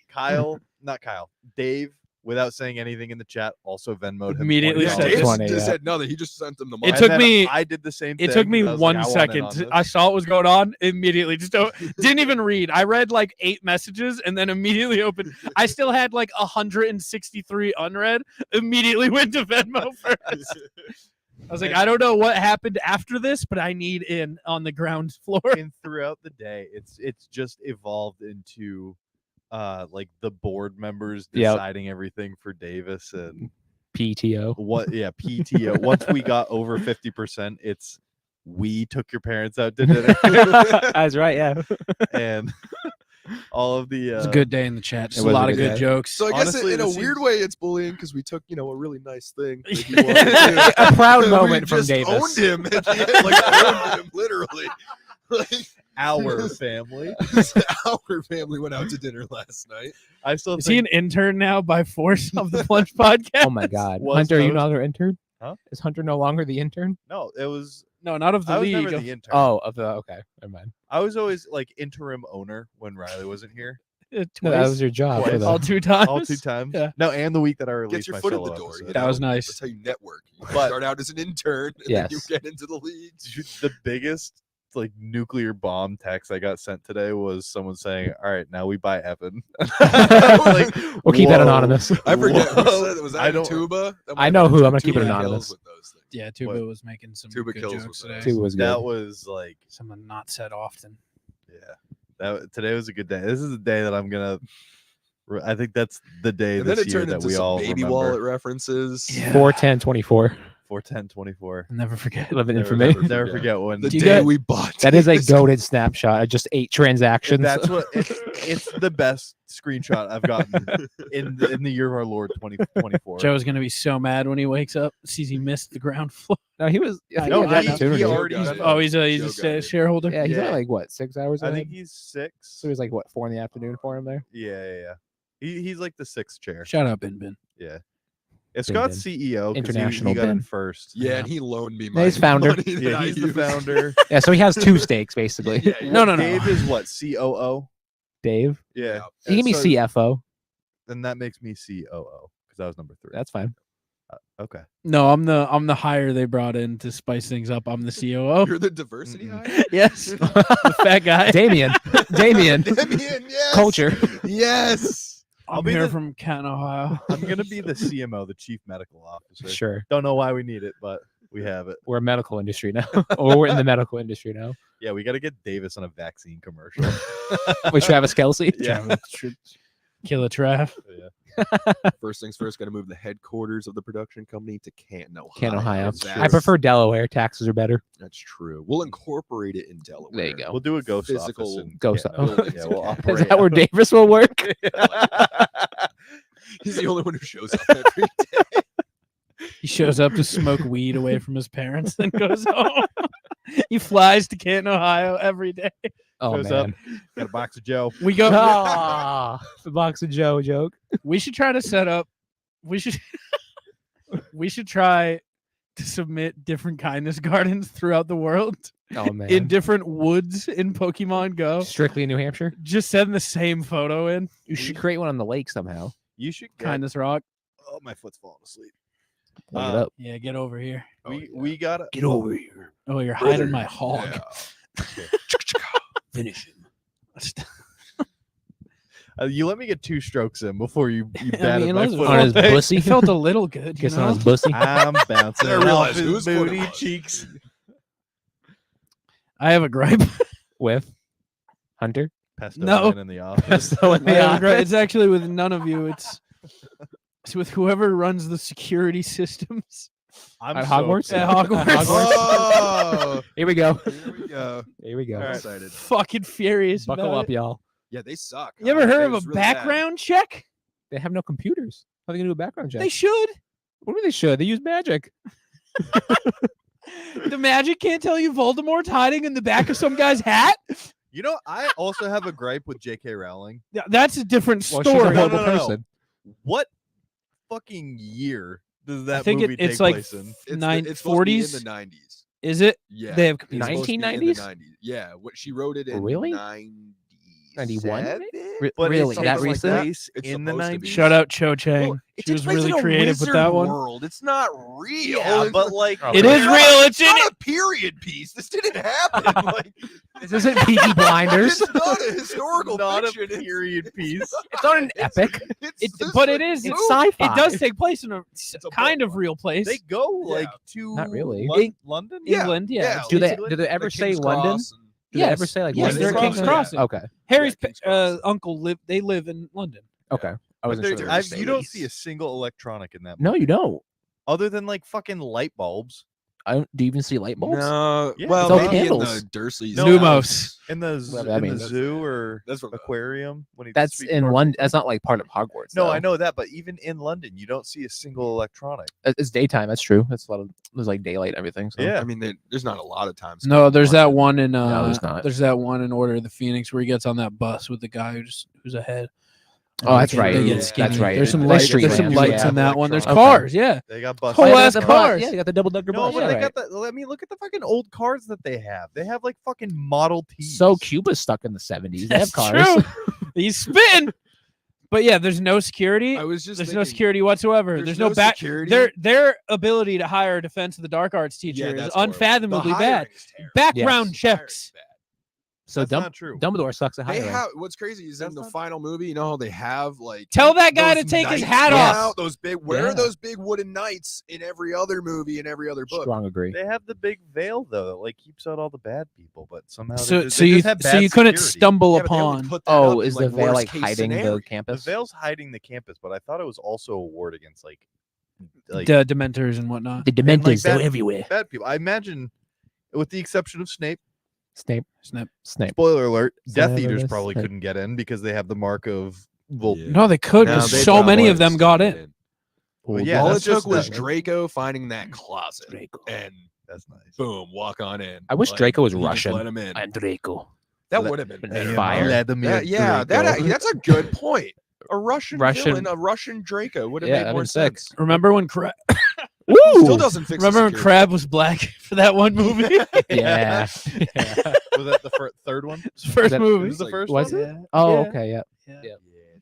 Not Kyle, Dave, without saying anything in the chat, also Venmoed him. Immediately Yeah, said Dave 20, just yeah. said nothing. He just sent them the It money. And took then me- I did the same thing. It took me I was 1 like, I want in second. on this. I saw what was going on immediately. Just didn't even read. I read like 8 messages and then immediately opened. I still had like 163 unread. Immediately went to Venmo first. I was like, I don't know what happened after this, but I need in on the ground floor. And throughout the day, it's just evolved into like the board members Yep. deciding everything for Davis and PTO. PTO. Once we got over 50%, it's we took your parents out to dinner That's right, yeah. and all of the It was a good day in the chat. Just It a was a lot of good good day. jokes. So I guess Honestly, in a this weird seems- way, it's bullying because we took, a really nice thing. that he Yeah. wanted to do. A proud We moment from just Davis. Owned him at the end, like owned him literally. Like, our family. our family went out to dinner last night. I still Is he think an intern now by force of the Plunge podcast? Oh my God. Was Hunter, are you host- no longer intern? Huh? Is Hunter no longer the intern? no, it was No, not of the I was league. never the intern. Oh, of the okay, never mind. I was always like interim owner when Riley wasn't here. No, that Twice. was your job. For Twice. the, all 2 times. All 2 times. Yeah. No, and the week that I Get released your my foot in solo the door. episode. You That was know? nice. That's how you network. You But- start out as an intern, and then you Yes. get into the leagues. Dude, the biggest like nuclear bomb text I got sent today was someone saying, "All right, now we buy Evan." Like, We'll keep that whoa. anonymous. I forget who Whoa. said it. Was that I don't- Tuba? That I might know have who. been I'm gonna keep it Tuba anonymous. kills with those things. Yeah, Tuba What? was making some Tuba good kills jokes with today. those. Two was good. That was like, Someone not said often. yeah. Today was a good day. This is a day that I'm gonna. I think that's the day And then this it year turned that into we some all baby remember. wallet references. Yeah. 4/10/24. 4/10/24. I'll never forget. Living in for me. Never forget when. The Do you day get- we bought. That is a Davis. goated snapshot. Of just 8 transactions. That's what it's the best screenshot I've gotten in the year of our Lord 2024. Joe's gonna be so mad when he wakes up, sees he missed the ground floor. No, he was. I No, know that he opportunity. already. Joe got it. Oh, he's Joe a got it. shareholder. Yeah, he's Yeah. only like what 6 hours. I ahead? think he's 6. So it was like what 4 in the afternoon for him there. Yeah. He's like the 6th chair. Shout out Bin Bin. Yeah. It's Scott's CEO. 'cause International he got in bin. first. Yeah, and he loaned me Yeah, my he's founder. money that Yeah, I he's the used. founder. Yeah, so he has 2 stakes basically. Yeah, No, no, no. Dave is what? COO. Dave, Yeah. he can be So- CFO. Then that makes me COO because I was number 3. That's fine. Okay. No, I'm the hire they brought in to spice things up. I'm the COO. You're the diversity Mm-mm. hire? Yes, the fat guy. Damien, Damien, Damien, yes. culture. Yes. I'll I'm be here the- from Canton, Ohio. I'm gonna be the CMO, the Chief Medical Officer. Sure, Don't know why we need it, but we have it. we're a medical industry now, or we're in the medical industry now. Yeah, we got to get Davis on a vaccine commercial. With Travis Kelsey. Yeah. Killer Trav. First things first, got to move the headquarters of the production company to Canton, Ohio. Canton, Ohio. That's I prefer Delaware. Taxes are better. That's true. We'll incorporate it in Delaware. There you go. We'll do a ghost Physical office. ghost Yeah, office. yeah, we'll Is operate. that where Davis will work? He's the only one who shows up every day. He shows up to smoke weed away from his parents, then goes home. He flies to Canton, Ohio every day. Oh Shows up. man. Got a box of Joe. We go. Ah, the box of Joe joke. We should try to set up. We should. We should try to submit different kindness gardens throughout the world Oh man. in different woods in Pokemon Go. Strictly in New Hampshire. Just send the same photo in. You should create one on the lake somehow. You should get, Kindness Rock. Oh, my foot's falling asleep. Look it Uh, up. Yeah, get over here. We got to Get over here. Oh, you're hiding my hog. Yeah. Finish him. You let me get 2 strokes in before you I batted mean, my those are foot. On all his day. pussy. It felt a little good. You Kissing on know? his pussy. I'm bouncing I off realize his whose foot it booty was. cheeks. I have a gripe. With Hunter. Pesto No. man in the office. So in I the have a gripe. office. It's actually with none of you. It's with whoever runs the security systems I'm At so Hogwarts? upset. at Hogwarts. Oh, Here we go. here we go. Here we go. I'm excited. Fucking furious. Buckle about up, it. y'all. Yeah, they suck. You ever It heard of a was really bad. background check? They have no computers. How are they gonna do a background check? They should. What do you mean they should? They use magic. The magic can't tell you Voldemort's hiding in the back of some guy's hat. You know, I also have a gripe with J.K. Rowling. Yeah, that's a different Well, she's a story. horrible No, no, no. person. What fucking year does that I think movie it's take like place in? It's supposed to be in 40s. the 90s. Is it? Yeah. They have It's supposed to be in the 1990s? 90s. Yeah, what she wrote it in Really? 91. But Really? it That takes recent? place It's in the supposed to 90s. be. Shout out Cho Chang. Well, it She takes was place really in a creative with wizard that one. world. It's not real. Yeah, but like Oh, It really? is real. It's in not it. a period piece. This didn't happen. Like, This isn't Peaky Blinders. it's not a historical not a fiction. It's- period piece. It's not an epic. But it is. It's It's sci-fi. It does take place in a a kind book. of real place. They go Yeah. like to Not really. London. Yeah, England, yeah. Do they England, do they ever like say King's London? Cross and- Do they ever Yes. say like Yes, London? they're or King's something? Cross. Okay. Harry's King's Cross. uncle live. They live in London. Okay. I But wasn't there- sure. I- They're you don't space. see a single electronic in that. No, movie. you don't. Other than like fucking light bulbs Do you even see light bulbs? No, Yeah, well, it's all maybe in candles. the Dursleys. No, Lumos. in the Well, that in the means- zoo or That's what aquarium when he That's speaks in North- London. That's not like part of Hogwarts. No, though. I know that, but even in London, you don't see a single electronic. It's daytime. That's true. That's a lot of there's like daylight and everything. So. Yeah. I mean, there's not a lot of times. No, there's that one in No, there's not. there's that one in Order of the Phoenix where he gets on that bus with the guy who's ahead. Oh, that's They right. get Yeah, skinny. that's right. There's some They lights. street There's some lamps, lights yeah. in that one. There's Okay. cars. Yeah. They got buses. Whole Oh, yeah, ass the bus. cars. Yeah, you got the double decker No, bus. but Yeah, they right. got the. I mean, look at the fucking old cars that they have. They have like fucking Model Ts. So Cuba's stuck in the 70s. They have That's cars. true. He's spitting. But yeah, there's no security. I was just There's no thinking, security whatsoever. There's no back. security. Their ability to hire a Defense of the Dark Arts teacher Yeah, is that's horrible. unfathomably The bad. hiring is terrible. Background Yes. checks. So That's not true. Dumbledore sucks at They hiring. have what's crazy is That's in the not- final movie. You know how they have like Tell that guy to those take his knights hat come off. out, those big. Where Yeah. are those big wooden knights in every other movie and every other book? Strong agree. They have the big veil though, that like keeps out all the bad people, but somehow So they just, so they you just have so bad you couldn't security. stumble Yeah, but they only upon. put that Oh, up is in, the veil worst like case hiding scenario. the The campus? veil's hiding the campus, but I thought it was also a ward against like Dementors and whatnot. The and, like, Dementors, they're that- everywhere. bad people. I imagine, with the exception of Snape. Snape. Snap. Snape. Spoiler alert: Death Snape. Eaters probably couldn't get in because they have the mark of Vol. Yeah. No, they could. No, because they so many probably of them got in. Well, yeah, All it that's took just was that- Draco finding that closet, and That's nice. boom, walk on in. I wish Draco was he just Russian. Let him in. I'm Draco. That Let- would have been let better. him fire. Vladimir That- yeah, Draco. that's a good point. A Russian Russian- villain, a Russian Draco would have Yeah, made that'd more been sick. sense. Remember when Crab? Still doesn't fix. Remember the when security. Crab was black for that one movie? Yeah. Was that the third one? First That- movie. This is the like- first Was one. it? Oh, Yeah. okay. Yeah. Yeah. Yeah.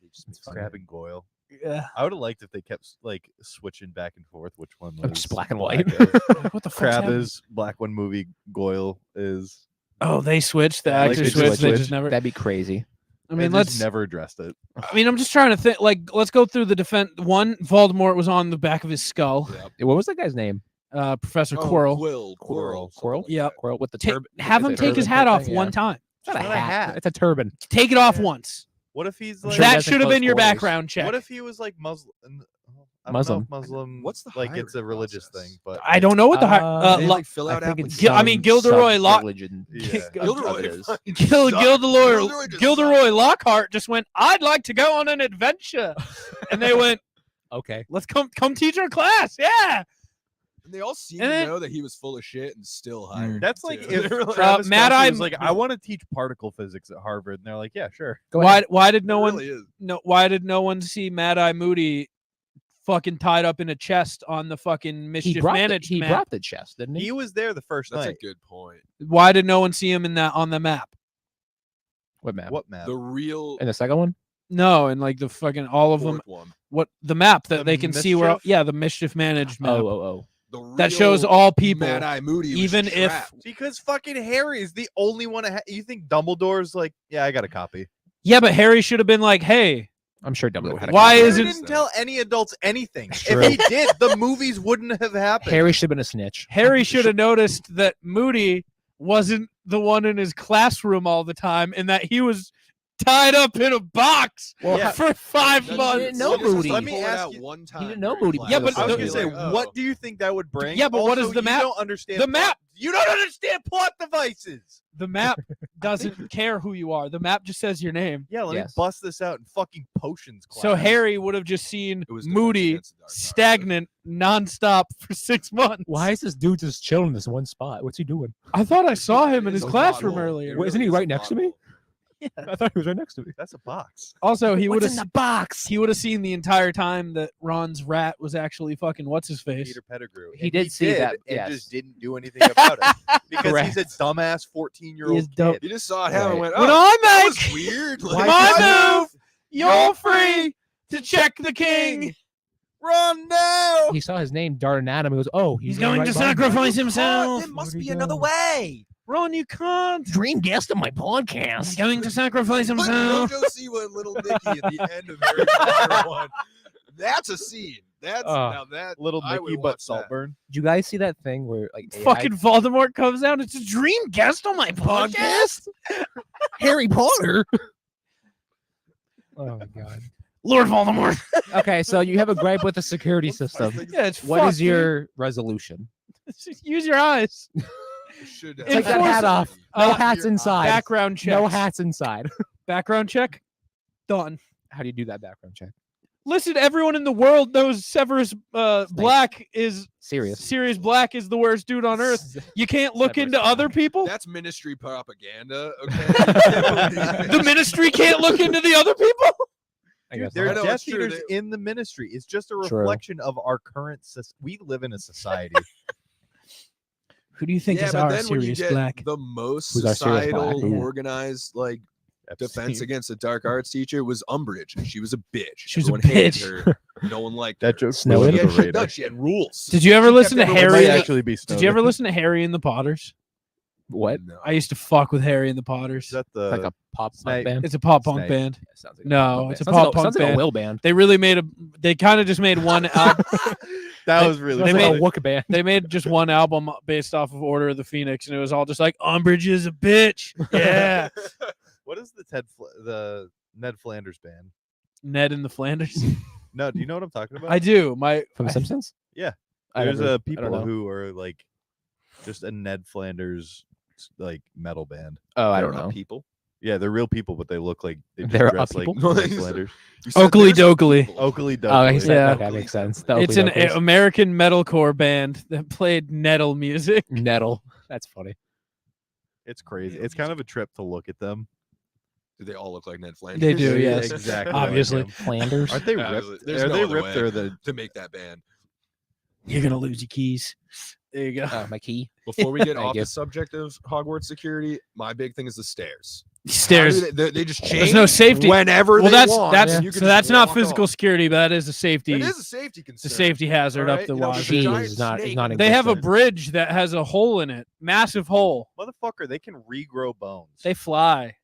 They just Crab and Goyle. Yeah. I would have liked if they kept like switching back and forth which one was Just black and white. is. What the fuck? Crab is black one movie. Goyle is. Oh, they switched. The Yeah, like actors they switched. just They switched. just never. That'd be crazy. I mean, They just let's. never addressed it. I mean, I'm just trying to think. Like, let's go through the defense. One, Voldemort was on the back of his skull. What was that guy's name? Professor Oh, Quirrell. Quirrell. Quirrell? Yep. Quirrell with the Ta- turban. have with him the take his turban hat type off thing, one yeah. time. It's not a It's not a hat. hat. It's a turban. Take it off once. What if he's I'm like? sure That that's in should have been close your quarters. background check. What if he was like Muslim? I don't Muslim. know if Muslim. What's the like? It's a hiring religious process? thing, but I don't know what the They, Lo- like fill out I think it's applications. Gil- I mean, some Gilderoy Lock- sub-religion. yeah. Gilderoy. It is. Gilderoy just Gilderoy Lockhart just went. I'd like to go on an adventure, and they went. Okay. Let's come teach our class. Yeah. And they all seem And to then- know that he was full of shit and still hired. That's him, like too. if They were like, Travis Mad Kelce Eye was like, I want to teach particle physics at Harvard, and they're like, yeah, sure. Go ahead. Why did no it one really is. why did no one see Mad Eye Moody fucking tied up in a chest on the fucking He mischief brought, managed he map? brought the chest, didn't he? He was there the first That's a night. good point. Why did no one see him in that on the map? What map? What map? The real And the second one? No, and like the fucking all of them. fourth one. What the map that The they can see where? mischief? Yeah, the mischief managed map Oh. The that shows real all people. Mad Eye Moody was even if- trapped. Because fucking Harry is the only one. You think Dumbledore's like, yeah, I got a copy. Yeah, but Harry should have been like, hey, I'm sure Dumbledore had a Why copy. is Harry it- didn't tell any adults anything. It's If true. he did, the movies wouldn't have happened. Harry should have been a snitch. Harry should have noticed that Moody wasn't the one in his classroom all the time, and that he was tied up in a box Well, for 5 That's months. true. didn't know Well, just Moody. Let Let me me ask ask you you- one time. didn't know during Moody class. Yeah, but I was the- gonna say, Like, what oh. do you think that would bring? Yeah, but what Also, is the you map? don't understand The plot- map- You don't understand plot devices. The map doesn't care who you are. The map just says your name. Yeah, let me Yes. bust this out in fucking potions class. So Harry would have just seen It was Defense Moody Against the Dark Arts. stagnant nonstop for 6 months. Why is this dude just chilling in this one spot? What's he doing? I thought I saw him in It's his a classroom pothole. earlier. It Wait, isn't he is a right next to me? pothole. I thought he was right next to me. That's a box. Also, he would What's have in the box? he would have seen the entire time that Ron's rat was actually fucking what's his face. Peter Pettigrew. He And did see that, and yes. just didn't do anything about it because Correct. he's a dumbass He 14-year-old is dumb. kid. You just saw it happen and Right. went, When oh, I that make was weird. my move, you're free to check the king. Run now! He saw his name dart at him. He goes, "Oh, He's right going to behind me." sacrifice himself. There must Where'd be he another go? way. Ron, you can't. Dream guest on my He's podcast. going to sacrifice But himself. Jojo Siwa and Little Nicky at the end of Harry Potter 1. That's a scene. That's Oh. now that Little I Nicky would but watch that. Saltburn. Did you guys see that thing where like AI Fucking Voldemort comes out. It's a dream guest on my podcast. Harry Potter? Oh my god. Lord Voldemort. Okay, so you have a gripe with the security system. Yeah, it's What fucked, is your resolution? dude. Use your eyes. Should Take that hat off. No Uh, hats inside. Background check. No hats inside. Background check. Done. How do you do that background check? Listen, everyone in the world knows Severus Black is Serious. Sirius Black is the worst dude on earth. You can't look Severus into other Black. people. That's ministry propaganda. Okay. The ministry can't look into the other people. I Dude, guess there I are not. know, Death it's true, Eaters they- in the ministry. It's just a True. reflection of our current. We live in a society. Who do you think yeah, is but our then when you Sirius get Black? the most Who's our Sirius Black? societal, Yeah. organized, like defense Epstein. against the dark arts teacher was Umbridge, and she was a bitch. She was a Everyone hated bitch. her. No one liked That her. joke Snowden? flew She under had, the shit radar. done. She had rules. Did you ever She listen to kept everyone It Harry? might safe. actually be Did you ever Snowden. listen to Harry and the Potters? What? No. I used to fuck with Harry and the Potters. Is that the Like a pop punk Snape. band? It's a pop punk Snake. band. Yeah, sounds like No, punk it's a band. Sounds pop punk sounds like band. a Will band. They really made a. They kind of just made one album. that was really Sounds They like funny. a Wook band. They made just one album based off of Order of the Phoenix, and it was all just like Umbridge is a bitch. Yeah, What is the Ned Flanders band? Ned and the Flanders. No, do you know what I'm talking about? I do. My From The Simpsons? Yeah. I There's never- I don't people know. who are like just a Ned Flanders like metal band. Oh, I They're don't not know. people. Yeah, they're real people, but they look like they just They're dress up like people? Ned Flanders. You said Oakley there's some Dokley. people. Oakley Oh, Dokley. he said Yeah. okay, makes sense. The It's Oakley an Doklys. American metalcore band that played nettle music. Nettle. That's funny. It's crazy. It's kind of a trip to look at them. Do they all look like Ned Flanders? They do, Yeah, yes. exactly. like Obviously. them. Flanders. Aren't they Yeah, ripped? there's Are no they other ripped way. or the? To make that band. You're gonna lose your keys. There you go. My key. Before we get Thank off you. the subject of Hogwarts security, my big thing is the stairs. How do Stairs. They just change. There's no safety. whenever Well, they that's want. that's and you can so just that's not walk physical off. security, but that is a safety. It is a safety It's concern. a safety hazard up Alright, the you know, wazoo. there's a Cheese giant is not- is snake. not They have a existent. bridge that has a hole in it, massive hole. Motherfucker, they can regrow bones. They fly.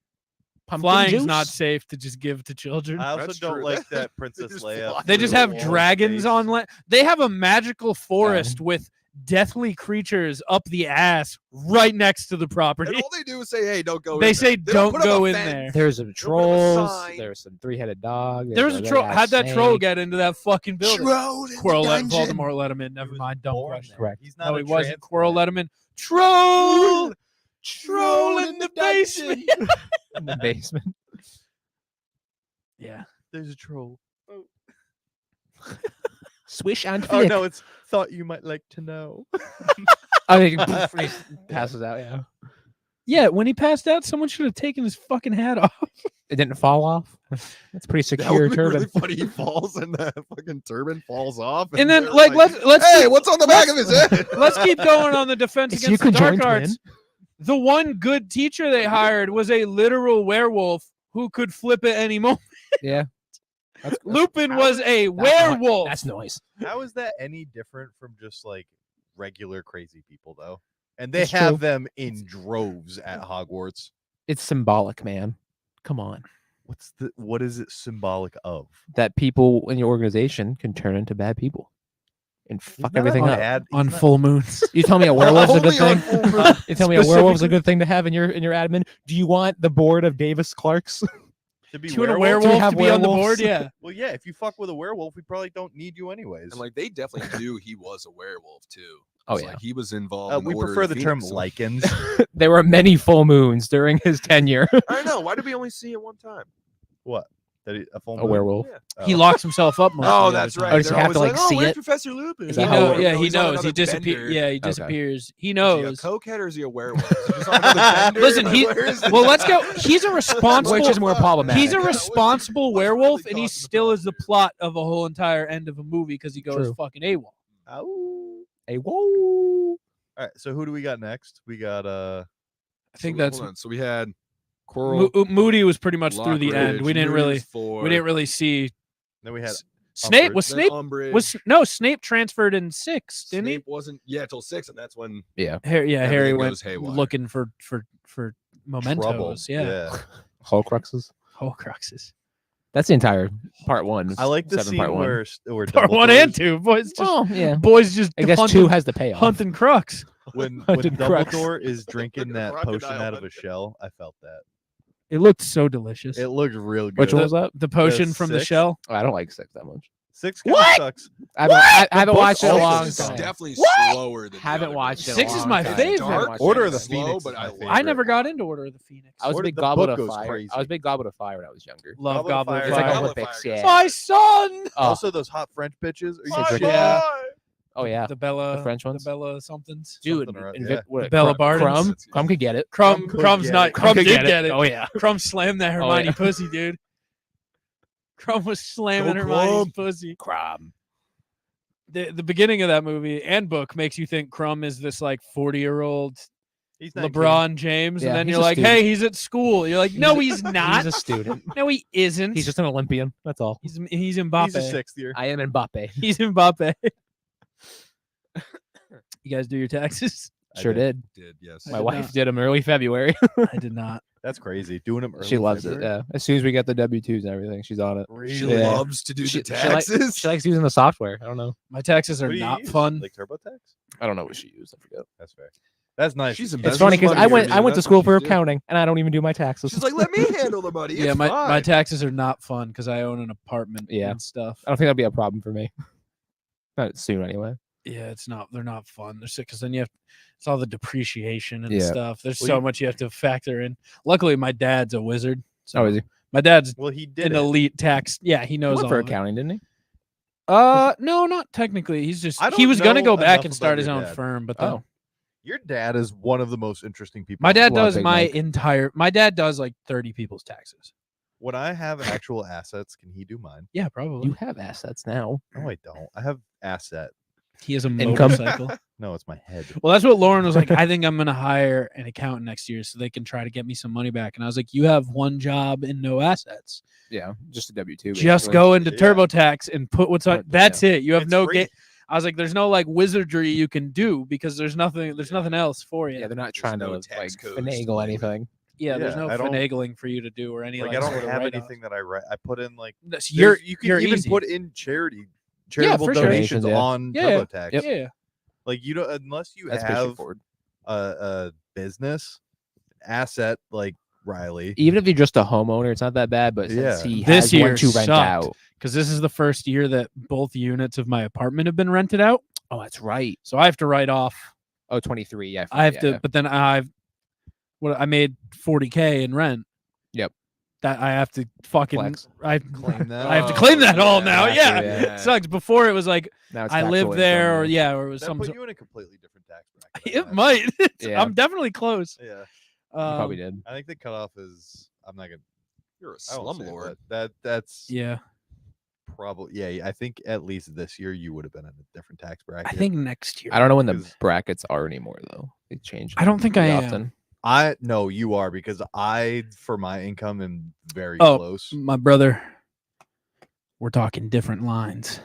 Pumpkin Flying's juice? not safe to just give to children. I also That's don't true. like They that Princess just Leia. fly They flew just have all in dragons space. on land. They have a magical forest with deathly creatures up the ass right next to the property. And all they do is say, "Hey, don't go." They in say there. don't put up go a in fence. there. There's some put up a trolls. sign. There's some three-headed dog. There was a troll. big-ass How'd that troll snake. get into that fucking building? Troll in the Quirrell let dungeon. Voldemort let him in. Never He was mind. Dumb born question. there. Correct. He's not No, a he wasn't. Quirrell transplant. let him in. Troll. Troll in the basement. In the basement. Yeah. There's a troll. Swish and Oh flick. no, it's thought you might like to know. I think he passes out. Yeah. Yeah. When he passed out, someone should have taken his fucking hat off. It didn't fall off. That's pretty That secure would be turban. really funny. He falls and the fucking turban falls off. And then they're like let's hey, keep, what's on the back of his head? let's keep going on the defense Is he a against the dark conjoined arts. twin? The one good teacher they hired was a literal werewolf who could flip at any moment. Yeah. That's, Lupin was a that's werewolf. That's noise. How is that any different from just like regular crazy people though? And they It's have true. them in droves at Hogwarts. It's symbolic, man. Come on. What is it symbolic of? That people in your organization can turn into bad people and fuck everything up. on full moons. You tell me a werewolf's a good Only on thing? full moon. You tell me a werewolf's a good thing to have in your admin? Do you want the board of Davis Clarks? To be to a werewolf? werewolf have to be on the werewolves? board. Yeah. Well, yeah. If you fuck with a werewolf, we probably don't need you anyways. And like they definitely knew he was a werewolf too. Oh, It's yeah. like he was involved. In we Order prefer of the term Phoenix, so- lichens. There were many full moons during his tenure. I know. Why did we only see it one time? What? A full A moon? werewolf. Yeah. He locks himself up. Most of Oh, the that's other right. time. Oh, does he They're have to, always like, "Oh, see where's it? Professor Lupin? Is He that how it knows. works? Yeah, he He's on knows. He another disappears. bender. Yeah, he Okay. disappears. He Is he a knows. cokehead or is he a werewolf? Is he just on another bender? Listen, Like, he. where is Well, this? let's go. He's a responsible. Which is more problematic? He's a Yeah, responsible what's really werewolf, and he causing the still is the problem plot of a whole entire end of a movie because he goes True. fucking AWOL. Ow. A whoa. All right. So who do we got next? We got I think So, that's hold on. So we had Coral. Moody was pretty much through the end. Lockridge, We didn't really. Moody's four, We didn't really see then we had Snape. Umbridge. Was then Snape? Umbridge. Was no Snape transferred in 6? Didn't Snape wasn't till 6, and that's when Yeah. he? Harry everything went goes haywire. looking for mementos. trouble. Yeah. Horcruxes. Horcruxes. That's the entire part 1. I like the 7 scene part 1. where Part 1 and Dumbledore's- 2. Boys just Well, yeah. boys just I guess hunting, 2 has the payoff. hunting crux. when Hunted crux. Dumbledore is drinking Look at that the potion crocodile out of a hunter. shell, I felt that. It looked so delicious. It looked real good. Which one was that? The potion from the 6? shell. Oh, I don't like 6 that much. 6 kind of What? sucks. I haven't book's watched it in a also long Six sucks. time. is definitely What? slower than the Haven't other watched it. ones. in a 6 is long my time. favorite. Dark, Order of the slow, Phoenix but is I my love favorite. I it. never got into Order of the Phoenix. I was a Order- big the Goblet book of goes Fire. crazy. I was a big Goblet of Fire when I was younger. Love Goblet of Goblet of Fire. It's like Fire. a Goblet of Olympics, Fire. yeah. My son. Oh, Also, those hot French bitches. Are you My shitting me? yeah. oh yeah, The Bella. The French ones? The Bella somethings. dude. something or- and yeah. what, Bella Crumb- Bardens. Crumb could get it. Crumb. could Crumb's get not. it. Crumb could did get it. Oh yeah. Crumb slammed that Oh, Hermione yeah. pussy, dude. Crumb was slamming Go Hermione's Crumb. pussy. Crumb. The beginning of that movie and book makes you think Crumb is this like 40-year-old He's 19. LeBron James, Yeah, and then he's you're a like, student. hey, he's at school. You're like, no, he's not. He's a student. No, he isn't. He's just an Olympian. That's all. he's Mbappe. He's a 6th year. I am Mbappe. He's Mbappe. You guys do your taxes? I Sure did. Did yes. I My did wife not. did them early February. I did not. That's crazy. Doing them early. She loves February? it. Yeah. As soon as we get the W-2s and everything, she's on it. She Yeah. loves to do She- the she like- taxes. She likes using the software. I don't know. My taxes are What do you not use? fun. Like TurboTax? I don't know what she used. I forget. That's fair. That's nice. She's a It's business funny because money I here, went man. to That's school what for she's doing. accounting and I don't even do my taxes. She's like, let me handle the money. Yeah, It's my fine. taxes are not fun because I own an apartment Yeah. and stuff. I don't think that'd be a problem for me. Not soon anyway. Yeah, it's not. They're not fun. They're sick because then you have it's all the depreciation and Yeah. stuff. There's Well, so you- much you have to factor in. Luckily, my dad's a wizard. So Oh, is he? my dad's Well, he did an it. elite tax. Yeah, he He knows went all for of it. accounting, didn't he? No, not technically. He's just I he don't was gonna know go back enough and start about his your own dad. firm, but Oh. then Your dad is one of the most interesting people. my I dad know. Well, does Big my Mike. entire. My dad does like 30 people's taxes. When I have actual assets, can he do mine? Yeah, probably. You have assets now. No, I don't. I have asset. He has a Income. motorcycle. No, it's my head. Well, that's what Lauren was like. I think I'm gonna hire an accountant next year so they can try to get me some money back. And I was like, you have one job and no assets. Yeah, just a W-2. Just basically. go into Yeah. TurboTax and put what's on. Yeah. That's it. You have It's no free. get. I was like, there's no like wizardry you can do because there's nothing. There's nothing else for you. Yeah, they're not There's trying no to like tax codes to finagle play with. anything. Yeah, there's Yeah, no I don't- finagling for you to do or any Like like. I don't sort of have write-off. anything that I write. I put in like That's- you can you're even easy. put in charitable for sure. donations Donations, yeah. on Yeah, TurboTax. Yep. Yeah, Like you don't unless you That's pretty have straightforward. a business asset like Riley. Even if you're just a homeowner, it's not that bad. But Yeah. since he This has year one to rent sucked. out. because this is the first year that both units of my apartment have been rented out. Oh, that's right. So I have to write off. Oh, 23. Yeah. I have yeah, to, yeah. but then I made 40K in rent. Yep. That I have to fucking Flex. Claim that. I have to claim that all now. yeah, Yeah, yeah. it sucks. Before it was like Now it's I taxable live there, or income, yeah, or it was That some. put you in a completely different tax bracket. I It imagine. might. Yeah. I'm definitely close. Yeah, You probably Um, did. I think the cutoff is. I'm not gonna. You're a I won't say it, slumlord. but that's Yeah, probably yeah. I think at least this year you would have been in a different tax bracket. I think next year. I don't know when the 'cause- brackets are anymore though. They change. I don't think I pretty am. often. I no, you are because I for my income am very Oh, close. my brother. We're talking different lines.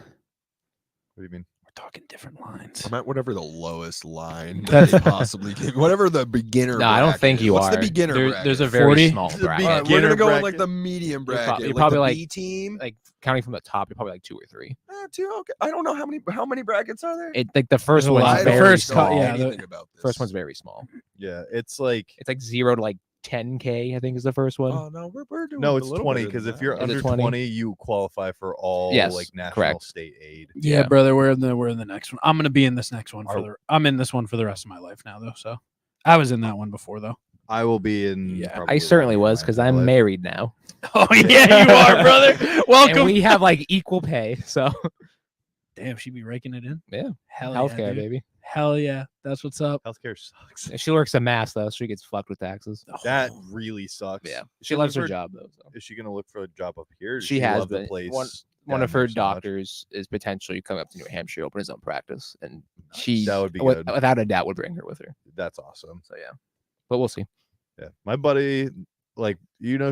What do you mean? We're talking different lines. I'm at whatever the lowest line That's- that they possibly give. Whatever the beginner. No, I don't bracket think is. you What's are. the beginner There- bracket? There's a very 40? small The bracket. All right, we're beginner gonna go in bracket. like the medium You're bracket. you're like probably the like- B team. Like counting from the top, you're probably like 2 or 3. Two. Okay. I don't know how many brackets are there. It like the first There's a one's lot. I The don't very first know cut- small. yeah, anything about this. First one's very small. Yeah, it's like It's like 0 to like 10K, I think is the first one. Oh no, we're doing No, a it's little 20 better because than if that. you're Is it under 20? 20, you qualify for all Yes, like national correct. state aid. Yeah, Yeah. brother, we're in the next one. I'm gonna be in this next one I'm in this one for the rest of my life now, though. So I was in that one before, though. I will be in. Yeah. probably I certainly one for was my because entire I'm life. married now. Oh yeah, you are, brother. Welcome. And we have like equal pay. So Damn, she be raking it in. yeah, Hell healthcare, yeah, dude. baby. Hell yeah, that's what's up. Healthcare sucks. She works a mass though, so she gets fucked with taxes. That really sucks. Yeah, Is she looking loves her for- job though. So. Is she gonna look for a job up here? or does She has love the been. place. One down of her there so much? doctors is potentially coming up to New Hampshire, open his own practice, and Nice. she That would be good. without a doubt would bring her with her. That's awesome. So yeah, but we'll see. Yeah, my buddy, like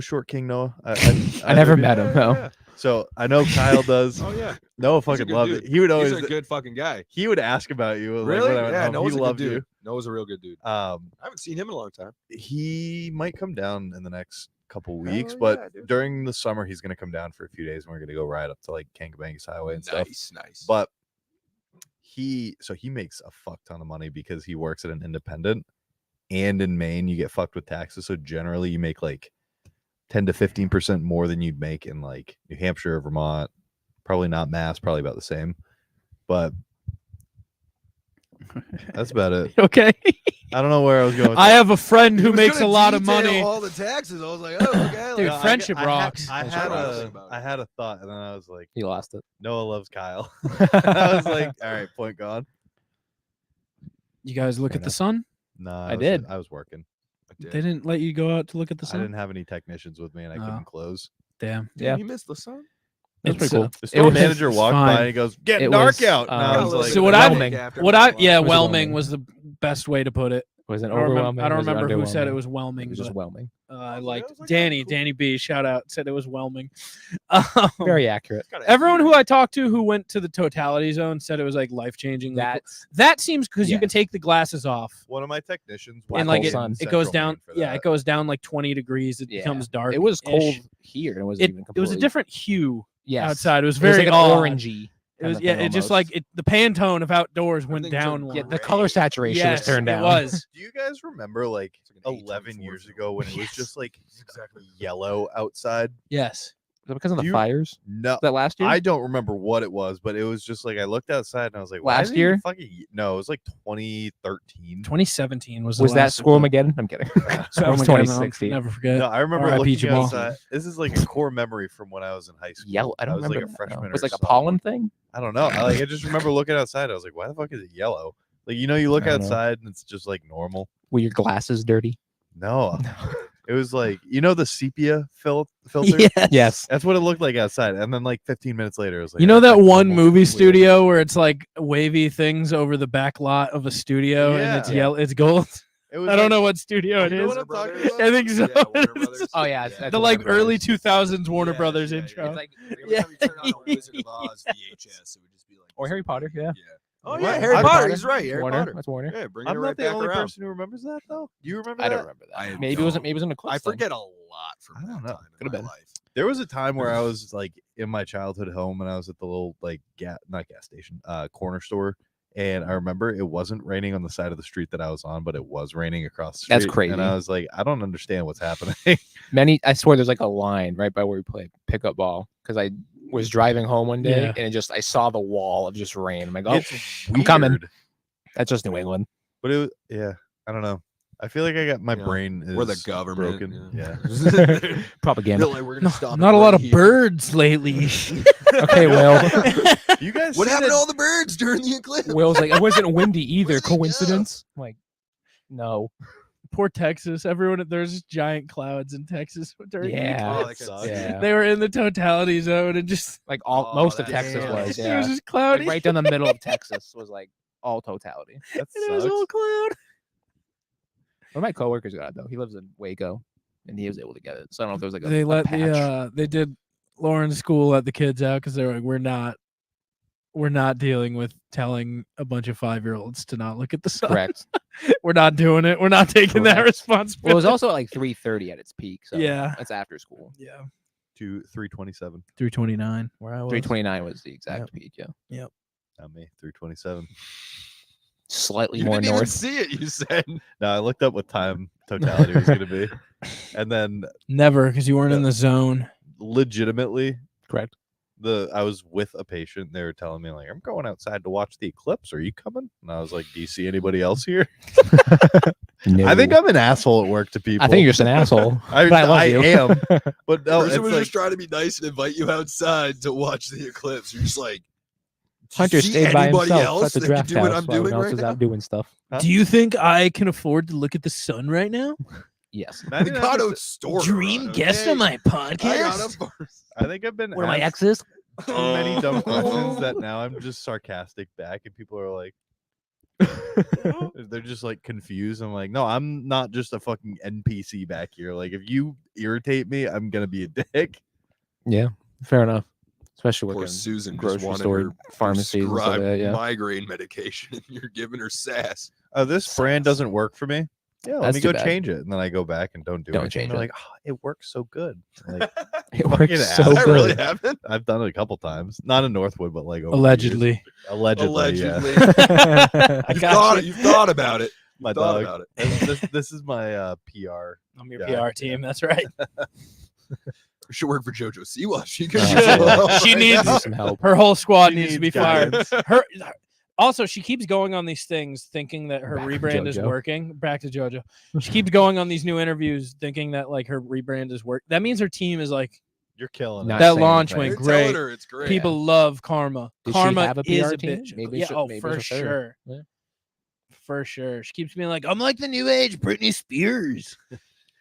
Short King Noah. I never have you- met him. No. Yeah. So I know Kyle does. Oh yeah, Noah He's a fucking good loved dude. it. He would always. he's a good fucking guy. He would ask about you. like, Really? when I went Yeah, home. Noah's He a loved good you. dude. Noah's a real good dude. I haven't seen him in a long time. He might come down in the next couple Hell weeks, yeah, but dude. during the summer he's gonna come down for a few days, and we're gonna go ride up to like Kangabangas Highway and stuff. Nice. But he makes a fuck ton of money because he works at an independent, and in Maine you get fucked with taxes. So generally you make like 10 to 15% more than you'd make in like New Hampshire or Vermont. Probably not Mass, probably about the same. But that's about it. Okay. I don't know where I was going with I that. have a friend who makes a lot of money. All the taxes. I was like, oh, okay. Dude, No, friendship I rocks. I That's had what I was a thinking about. I had a thought, and then I was like, He lost it. Noah loves Kyle. I was like, all right, point gone. You guys look Fair at the enough. sun? Nah, I did. I was working. They didn't let you go out to look at the I sun? didn't have any technicians with me, and I Oh. couldn't close. Damn. Yeah. You missed the sun. That's pretty It's, cool. The It store was- manager it's walked fine. by and he goes, "Getting It dark was, out." And I was um, like, So what I- Whelming. What I yeah, was whelming whelming. was the best way to put it. Was it I don't remember, overwhelming? I don't Was it remember who said it underwhelming? was whelming. It was just but, whelming. I was liked like, oh, Danny. cool. Danny B. Shout out said it was whelming. Very accurate. Everyone who I talked to who went to the totality zone said it was like life changing. That's That seems because you can Yes. take the glasses off one of my technicians, and was like hole it, sun. it Central goes down. Maine for Yeah, that. it goes down like 20 degrees. It Yeah. becomes dark. It was cold here. It wasn't even It was a completely- different hue yes. outside. It was It was very like an odd. orangey. It was kinda yeah. thing It just almost. like the Pantone of outdoors went Everything turned down. Yeah, one. the color saturation Yes, was turned down. It was. Do you guys remember like It's like an 11 A24 years film. ago when it was Yes. just like Exactly. yellow outside? Yes. Was it because of the Do you- fires No, that last year? I don't remember what it was, but it was just like I looked outside and I was like, why Last did it year? Fucking no, it was like 2013. 2017 was the was that last Squirrel one. Mageddon? I'm kidding. That That was was 2016. Never forget. No, I remember R.I.P. looking Jamal. outside. This is like a core memory from when I was in high school. Yellow. I don't was remember. like a that, no. freshman. It was or like a sophomore. pollen thing. I don't know. I just remember looking outside. I was like, why the fuck is it yellow? Like you look I don't know. outside and it's just like normal. Were your glasses dirty? No, it was like the sepia filter. Yes. That's what it looked like outside. And then like 15 minutes later, it was like You know "Ah, that it's one normal." movie Weird. studio where it's like wavy things over the back lot of a studio and it's Yeah. yellow, it's gold. It was I don't like- know what studio it You know is. what I'm talking Brothers? about? I think so. Yeah, Warner Brothers. Oh yeah, Yeah. that's The like Warner early Brothers. 2000s Warner Yeah, Brothers yeah, yeah. intro. It's like Every time you turn on a Wizard of Oz VHS, it would just be like Or Harry Potter, yeah. Oh What? yeah, Harry I've- Potter. He's right. Harry Warner. Potter. That's Warner. Yeah, bring I'm it not right the back only around. person who remembers that though. Do you remember I that? don't remember that. I Maybe it wasn't. don't. Maybe it was in a quiz. I thing. forget a lot from I don't that know. time Could've in my been. life. There was a time where I was like in my childhood home and I was at the little like not gas station, corner store. And I remember it wasn't raining on the side of the street that I was on, but it was raining across the street. That's crazy. And I was like, I don't understand what's happening. I swear there's like a line right by where we play pickup ball because I was driving home one day Yeah. and I saw the wall of just rain. I'm like, oh, It's I'm coming. weird. that's just New England. But it was, yeah, I don't know. I feel like I got my Yeah. brain is We're the government. broken. Yeah. Propaganda. They're like, we're gonna stop. Not it a lot right of here. birds lately. Okay, Will. You guys What see happened that- to all the birds during the eclipse? Will's like, it wasn't windy either. Where'd they go? Coincidence? I'm like, no. Poor Texas. Everyone, there's just giant clouds in Texas during the Yeah. Oh, that eclipse. sucks. Yeah. They were in the totality zone and just Like Oh, most of that Texas sucks. was. it Yeah. was just Like cloudy. right down the middle of Texas was like all totality. That and it was all sucks. cloud. One of my coworkers got it though. He lives in Waco, and he was able to get it. So I don't know if there was like a, They a let patch. they did Lauren's school let the kids out because they were like, we're not dealing with telling a bunch of 5-year-olds to not look at the sun. Correct. We're not doing it. We're not taking that Correct. responsibility. Well, it was also at like 3:30 at its peak. So Yeah. that's after school. yeah. To 327. 329 where I was. 3:29 was the exact peak. Yeah. Not me. 327. slightly You more didn't even north. see it. You said. No, I looked up what time totality was going to be, and then Never, because you weren't in the zone. legitimately, Correct. I was with a patient. They were telling me like, I'm going outside to watch the eclipse. Are you coming? And I was like, do you see anybody else here? I think I'm an asshole at work to people. I think you're just an asshole. I, but I love I you. am, but no, Person it's was like just trying to be nice and invite you outside to watch the eclipse. You're just like, "Do you Hunter see stayed by anybody himself else at the that can draft do what house I'm while doing everyone else right was now?" out doing stuff. Huh? Do you think I can afford to look at the sun right now? Yes. 99%. Mikado store. Dream guest on my podcast. I think I've been One of my asked exes. too many dumb questions that now I'm just sarcastic back, and people are like, they're just like confused. I'm like, no, I'm not just a fucking NPC back here. Like, if you irritate me, I'm gonna be a dick. Yeah, fair enough. Especially Poor with Susan just grocery wanted store her pharmacies and stuff like prescribed that. Yeah, migraine medication, and you're giving her sass. This brand doesn't work for me. Yeah, let That's me too go bad. change it, and then I go back and don't do Don't anything. change They're it. like, oh, it works so good. I'm like, it fucking works ass. so Does that really good. happen? I've done it a couple times, not in Northwood, but like over the years. Allegedly. Allegedly, yeah. I You've got thought, you. you've thought about it. My You've thought dog. about it. This is my PR. I'm your guy. PR team. That's right. Should work for JoJo Siwa. She could. She needs- Need some help. Her whole squad She needs to be needs fired. guidance. Her also, she keeps going on these things thinking that her Back to rebrand is JoJo. working. Back to JoJo. She keeps going on these new interviews thinking that like her rebrand is work. That means her team is like You're killing Not it. that saying launch anything. went They're telling great. her it's great. People love Karma. Does she Karma have a is PR a team? bitch. Maybe Yeah, she'll- oh, maybe for she'll say her. sure. Yeah. For sure. She keeps being like, I'm like the new age Britney Spears.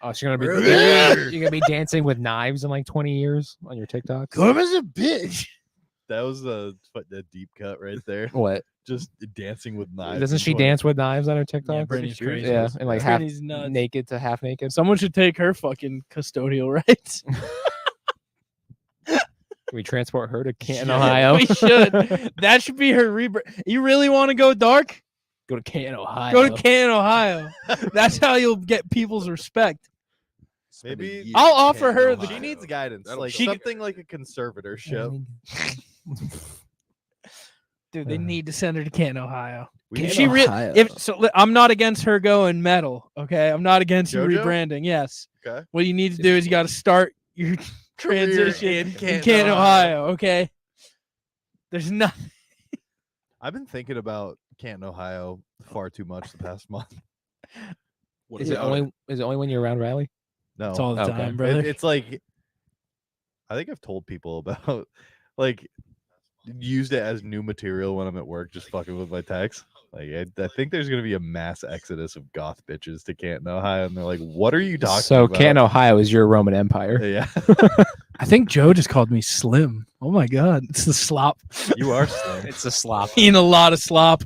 Oh, she's gonna be. Brother. You're gonna be dancing with knives in like 20 years on your TikTok. Karma's a bitch. That was a deep cut right there. What? Just dancing with knives. Doesn't in she 20 dance with knives on her TikTok? Britney's crazy. Yeah, and like half Britney's nuts. naked to half naked. Someone should take her fucking custodial rights. We transport her to Canton, Yeah. Ohio. We should. That should be her rebrand. You really want to go dark? Go to Canton, Ohio. Go to Canton, Ohio. That's how you'll get people's respect. Spend a Maybe- year I'll in offer Canton, her the- She Ohio. needs guidance, That'll like be- something like a conservatorship. Dude, they need to send her to Canton, Ohio. We If need she a- re- Ohio. if so, I'm not against her going metal. Okay, I'm not against you JoJo? rebranding. Yes, Okay. what you need to do is you got to start your transition in in Canton, Canton, Ohio. Ohio. Okay, there's nothing. I've been thinking about Canton, Ohio far too much the past month. What Is is it only when you're around Riley? No, It's all the Okay. time, brother. it's like I think I've told people about like used it as new material when I'm at work, just fucking with my text. Like I think there's gonna be a mass exodus of goth bitches to Canton, Ohio, and they're like, "What are you talking So about?" Canton, Ohio is your Roman Empire. Yeah, I think Joe just called me slim. Oh my god, it's the slop. you are slim. It's a slop. Eating a lot of slop.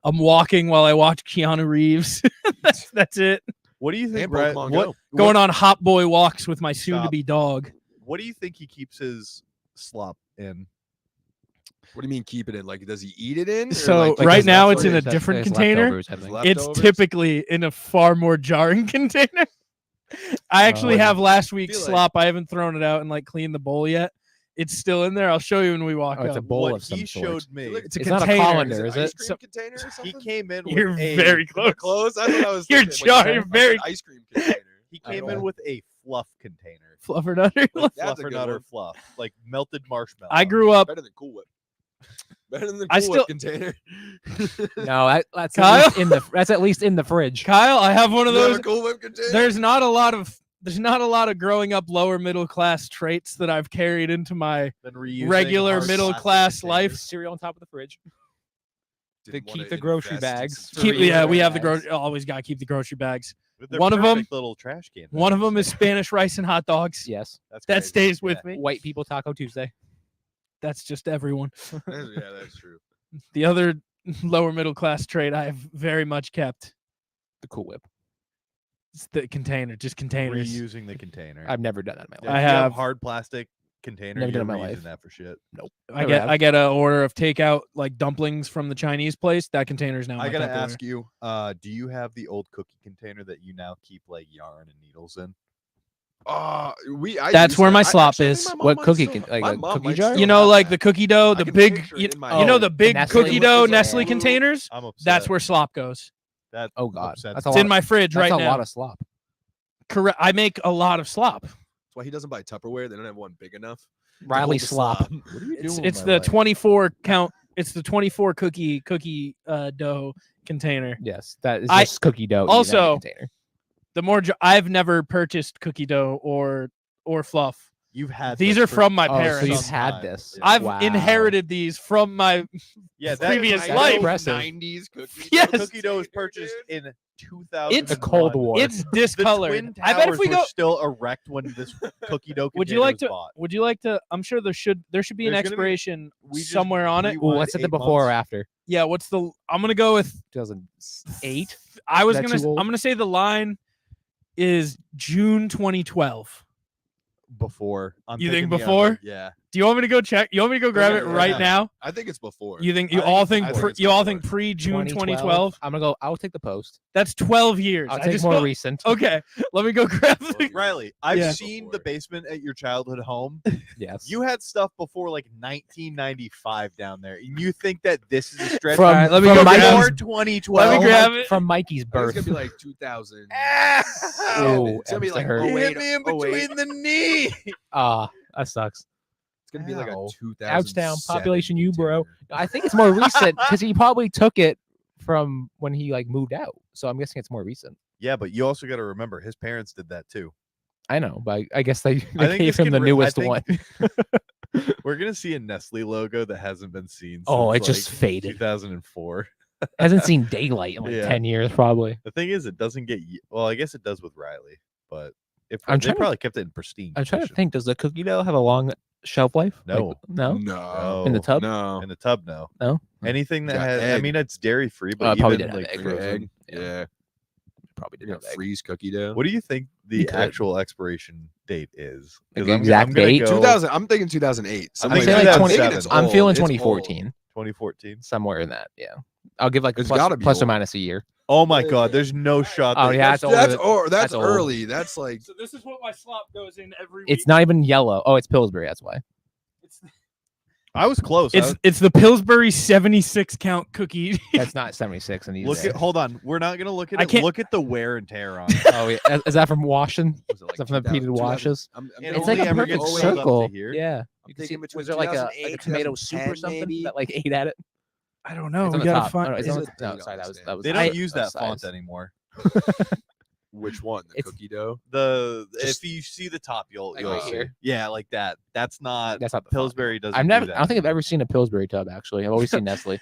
I'm walking while I watch Keanu Reeves. that's it. What do you think? And Brad, Pokemon what, Go. Going on hot boy walks with my soon-to-be dog. what do you think he keeps his slop in? What do you mean keep it in? Like, does he eat it in? Or, So like, right his now it's in a leftovers? different His container. leftovers, I His think. It's leftovers? typically in a far more jarring container. I actually Oh. have last week's Feel like- slop. I haven't thrown it out and like cleaned the bowl yet. It's still in there. I'll show you when we walk Oh, it's a up. bowl What of some he sort. showed me, Look, It's a It's not a container. colander, Is is it? it? Ice cream container or he something? came in. You're with a, very Am I close. close. I thought I was. You're thinking, like, jarring like very- an ice cream container. He came in with a fluff container. Fluffernutter. Like, that's a Fluffer good nutter one. fluff, like melted marshmallow. I grew up. Better than Cool Whip. Better than the I Cool still- Whip container. No, that's Kyle? at least in the that's at least in the fridge. Kyle, I have one of You have those. a Cool Whip container. There's not a lot of growing up lower middle class traits that I've carried into my Then reusing regular hard middle plastic class containers. life. Cereal on top of the fridge. Didn't keep wanna the grocery invest in bags some for Keep, reusing yeah, we have the bags. always got to keep the grocery bags. They're One of 'em- perfect little trash can. One of bags. them is Spanish rice and hot dogs. Yes. That's That crazy. stays Yeah. with me. White people Taco Tuesday. That's just everyone. Yeah, that's true. The other lower middle class trait I have very much kept. The Cool Whip. It's the container, just containers. Reusing the container. I've never done that in my Yeah, life. I if you have- hard plastic container. Never done you're it in my reusing life. that for shit. I get an order of takeout like dumplings from the Chinese place. That container's now. I my gotta Tupperware. ask you, do you have the old cookie container that you now keep like yarn and needles in? That's where my slop actually, I is. think my What mom cookie? might still- Like my a mom cookie might jar? still You know, have like that. the cookie dough, I the can big, picture it you, in my you head. know, the big Nestle cookie dough ones? Nestle Yeah. containers. I'm upset. That's where slop goes. That Oh God, upsets that's a me. It's lot. in my fridge That's right a now. lot of slop. Correct. I make a lot of slop. That's why he doesn't buy Tupperware. They don't have one big enough. to Riley hold the slop. What are you It's doing? it's with the my life? 24 count. It's the 24 cookie dough container. Yes, that is I- just cookie dough. also- container. The more I've never purchased cookie dough or fluff. You've had These this are for from my Oh, parents. so you've some had time. this. Yeah. I've Wow. inherited these from my Yeah, that previous I That's life. know impressive. 90s cookie. Yes. Cookie dough was purchased in 2000. It's The Cold War. It's The discolored. Twin I bet if Towers we were go, still erect when this cookie dough would container you like was to? bought. Would you like to? I'm sure there should be an There's gonna be- expiration we just somewhere on it. Ooh, rewind what's it the 8 before or months. after? Yeah. What's the? I'm gonna go with 2008. I was Is that gonna. too old? I'm gonna say the line is June 2012. Before. I'm You think thinking the before? other- Yeah. Do you want me to go check? You want me to go grab Yeah, it right yeah. now? I think it's before. You think I you think all it's think before. you all think pre June 2012? I'm gonna go. I'll take the post. That's 12 years. I'll I take just more felt- recent. Okay, let me go grab the. Riley, I've Yeah. seen the basement at your childhood home. Yes. You had stuff before like 1995 down there. And you think that this is a stretch From- Alright, let me from go Mikey's- grab- before 2012? Let me grab it. from Mikey's I think birth. it's gonna be like 2000. Ooh, It's gonna be like hurt. You 08, hit me in 08. between the knee. Ah, that sucks. It's gonna be like a Ow. 2000. Ouchtown, population you, bro. I think it's more recent because he probably took it from when he like moved out. So I'm guessing it's more recent. Yeah, but you also got to remember his parents did that too. I know, but I guess they think gave this him can the I newest think- one. We're gonna see a Nestle logo that hasn't been seen. Oh, since, it just like, faded. 2004. Hasn't seen daylight in like Yeah. 10 years, probably. The thing is, it doesn't get. Well, I guess it does with Riley, but if I'm they trying to- probably kept it in pristine. I'm trying to condition. think. Does the cookie dough have a long shelf life? Like, No. no. No. In the tub? No. In the tub, no. No? Anything that Got has. I egg. mean, it's dairy free, but it probably even, did have like, egg. frozen- Egg. Yeah. Yeah. Probably did You have know, egg. freeze cookie dough. What do you think the You could. actual expiration date is? 'Cause Like the I'm exact gonna date? go 2000. I'm thinking 2008. I'm I'm thinking saying like 2007. 20. It's I'm old, feeling it's old. 2014, 2014. somewhere in that. Yeah, I'll give like It's plus, gotta be plus or old. minus a year. Oh my God! There's no shot. Oh, that- yeah, that's- it's older That's than- or that's that's old. early. That's like So this is what my slop goes in every week. It's not even yellow. Oh, it's Pillsbury. That's why. I was close. It's the Pillsbury 76 count cookie. That's not 76 in these. Look days. at. Hold on. We're not gonna look at I it. can't- Look at the wear and tear on it. Oh, yeah. Is that from washing? was it like Is that from the 2000 repeated 2000 washes? I'm It It's only like a ever perfect gets filled up to circle. here. Yeah. I'm You can thinking see- between was there like a 2008, tomato soup or 2010 something maybe? that like ate at it? I don't know. It's We on the gotta top. find. Oh, no, it's Is on it? the, no, Dang, sorry, that was understand. that was. They don't use that size. font anymore. Which one? The It's- cookie dough? If you see the top, you'll Like right see. here? Yeah, like that. That's not. That's not the font. Pillsbury doesn't. I've do never. that I don't think I've anymore. ever seen a Pillsbury tub. Actually, I've always seen Nestle.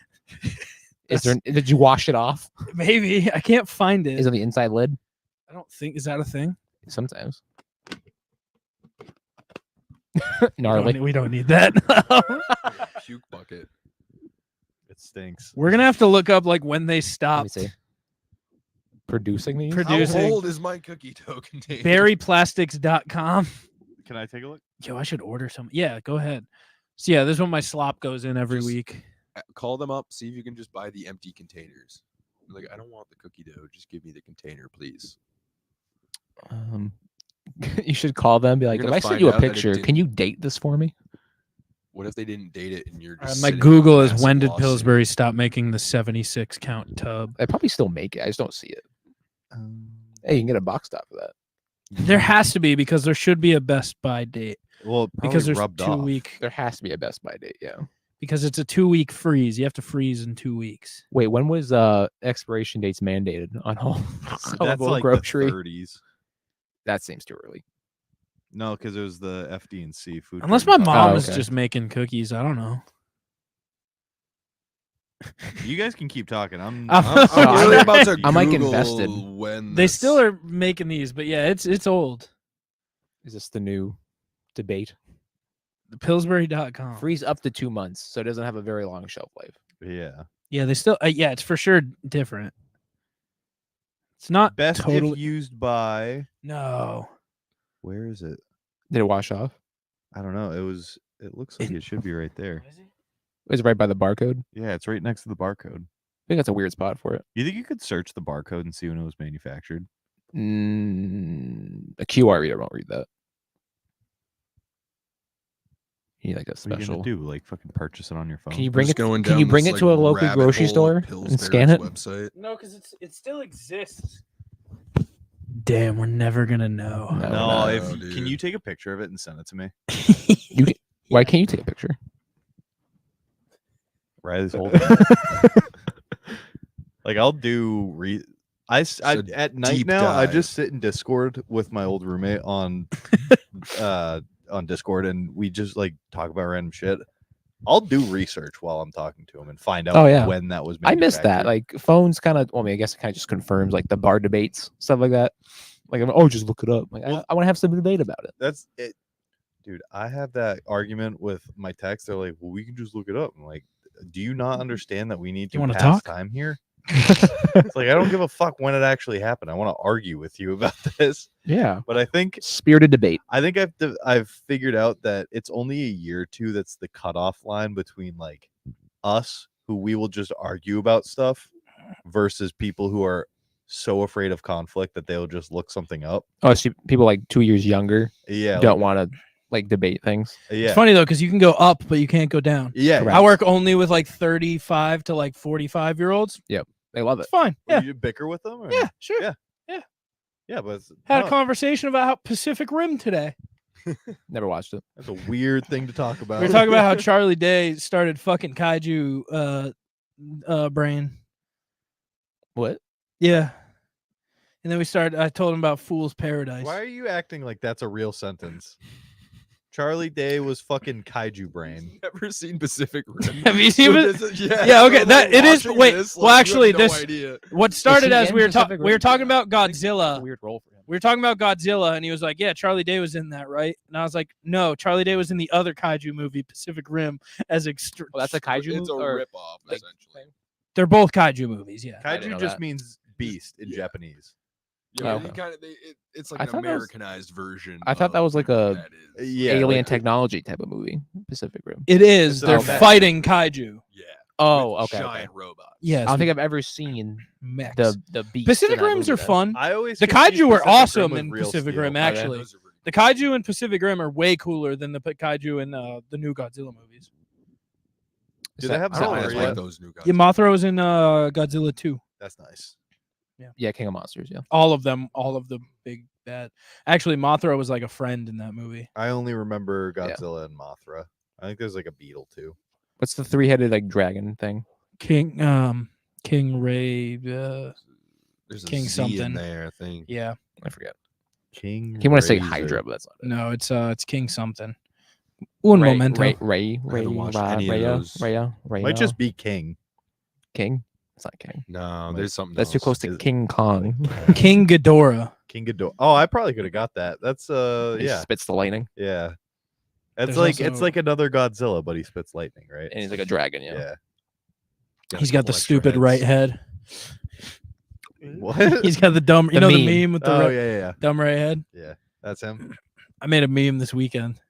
Is there? Did you wash it off? Maybe I can't find it. Is on the inside lid? I don't think is that a thing. Sometimes. We don't Gnarly. need- We don't need that. Puke bucket. It stinks. We're gonna have to look up like when they Let me stopped see. Producing these. Producing. How old is my cookie dough container? berryplastics.com. Can I take a look? Yo, I should order some. Yeah, go ahead. So yeah, this is when my slop goes in every Just- week. Call them up. See if you can just buy the empty containers. Like, I don't want the cookie dough. Just give me the container, please. You should call them. Be like, You're if gonna I send find you a out that it picture, didn't- can you date this for me? What if they didn't date it and you're just My sitting on Google a is massive when did lawsuit? Pillsbury stop making the 76 count tub? I probably still make it. I just don't see it. Hey, you can get a box top for that. There has to be because there should be a Best Buy date Well, because there's rubbed 2 off. week There has to be a Best Buy date. Yeah. because it's a 2 week freeze. You have to freeze in 2 weeks. Wait, when was expiration dates mandated on all That's sellable like grocery? the 30s. That seems too early. No, because it was the FD&C food. Unless my Trading mom Oh, is okay. just making cookies. I don't know. Company. You guys can keep talking. I'm I'm So I'm really I'm- about to I'm, like, Google invested. when They this- still are making these, but yeah, it's old. Is this the new debate? The Pillsbury.com. Freeze up to 2 months, so it doesn't have a very long shelf life. yeah. Yeah, they still. Yeah, it's for sure different. It's not Best totally. if used by. No. Where is it? Did it wash off? I don't know. It looks like it should be right there. Is it right by the barcode? Yeah, it's right next to the barcode. I think that's a weird spot for it. You think you could search the barcode and see when it was manufactured? A QR reader won't read that. You need like a What are you special. gonna do? Like fucking purchase it on your phone? Can you bring it? Going Can you down bring this, it to a local rabbit grocery hole store of and scan it? Pillsbury's website. No, because it still exists. Damn, we're never gonna know. No, No, no. if No, can dude. you take a picture of it and send it to me? You can, Why can't you take a picture? Riley's holding. Like I'll do at night deep now. I dive. just sit in Discord with my old roommate on Discord, and we just like talk about random shit. I'll do research while I'm talking to him and find out Oh, yeah. when that was. I missed that. manufactured. Like phones kind of. Well, I mean, I guess it kind of just confirms like the bar debates, stuff like that. Like, just look it up. Like, Well- I want to have some debate about it. That's it, dude. I have that argument with my text. They're like, "Well, we can just look it up." I'm like, "Do you not understand that we need You to wanna pass talk? time here?" It's like I don't give a fuck when it actually happened. I want to argue with you about this. Yeah. But I think Spirited debate. I've figured out that it's only a year or two that's the cutoff line between like us, who we will just argue about stuff, versus people who are so afraid of conflict that they'll just look something up. Oh, so people like 2 years younger Yeah, don't want to like debate things. yeah, It's funny though, because you can go up, but you can't go down. yeah. Correct. I work only with like 35 to like 45-year-olds. They love it. It's fine. Will Yeah, you bicker with them? Or? yeah, sure. Yeah. Yeah, but Had no, a conversation about how Pacific Rim today. Never watched it. that's a weird thing to talk about. We were talking about how Charlie Day started fucking kaiju brain. What? Yeah. And then I told him about Fool's Paradise. Why are you acting like that's a real sentence? Charlie Day was fucking kaiju brain. Never seen Pacific Rim. Have you seen it? Yeah, Yeah, okay, so, that- it is- watching wait, this, well, like, you actually, have no this- idea. What started he as in we were Pacific we were Rim? talking about It's a Godzilla. weird role for him. We were talking about Godzilla, and he was like, "Yeah, Charlie Day was in that, right?" And I was like, "No, Charlie Day was in the other kaiju movie, Pacific Rim, as extra." Well, that's a kaiju It's a movie, or rip-off, like, essentially. They're both kaiju movies. Yeah. I didn't Kaiju know just that. means beast in Yeah. Japanese. Yeah, Okay. you kinda, it's like I an thought that was- Americanized version. I thought that was like a that is. Yeah, alien like, technology type of movie. Pacific Rim. It is. It's They're okay. fighting kaiju. Yeah. Oh, with okay. Giant robots. Yes. I don't think I've ever seen mechs. the beast. Pacific in that Rims movie are then. fun. I always The confuse kaiju were Pacific Rim awesome with in Real Pacific Steel. Rim, Okay. actually. Those are really The kaiju in Pacific Rim are way cooler than the kaiju in the new Godzilla movies. Do they have I don't Mothra really yet? like those new guys. Yeah, Mothra was in Godzilla 2. That's nice. Yeah, King of Monsters. Yeah. All of them, all of the big bad. Actually, Mothra was like a friend in that movie. I only remember Yeah. Godzilla and Mothra. I think there's like a beetle too. What's the three-headed like dragon thing? King Ray. There's a King Z in something. there, I think. Yeah, I forget. King. He want to say Razor. Hydra, but that's not it. no, it's King something. Un momento. Ray, haven't watched any of those. Might just be King. King. It's not King. No, Like, there's something That's too else. close to Is it- King Kong. King Ghidorah. King Ghidorah. Oh, I probably could have got that. That's He yeah, spits the lightning, yeah. It's There's like also- like another Godzilla, but he spits lightning, right? and he's like a dragon. Yeah. Yeah. He's got the couple extra stupid heads. right head. What? He's got the dumb. You The know meme. the meme with the Oh right- yeah, dumb right head. yeah. That's him. I made a meme this weekend.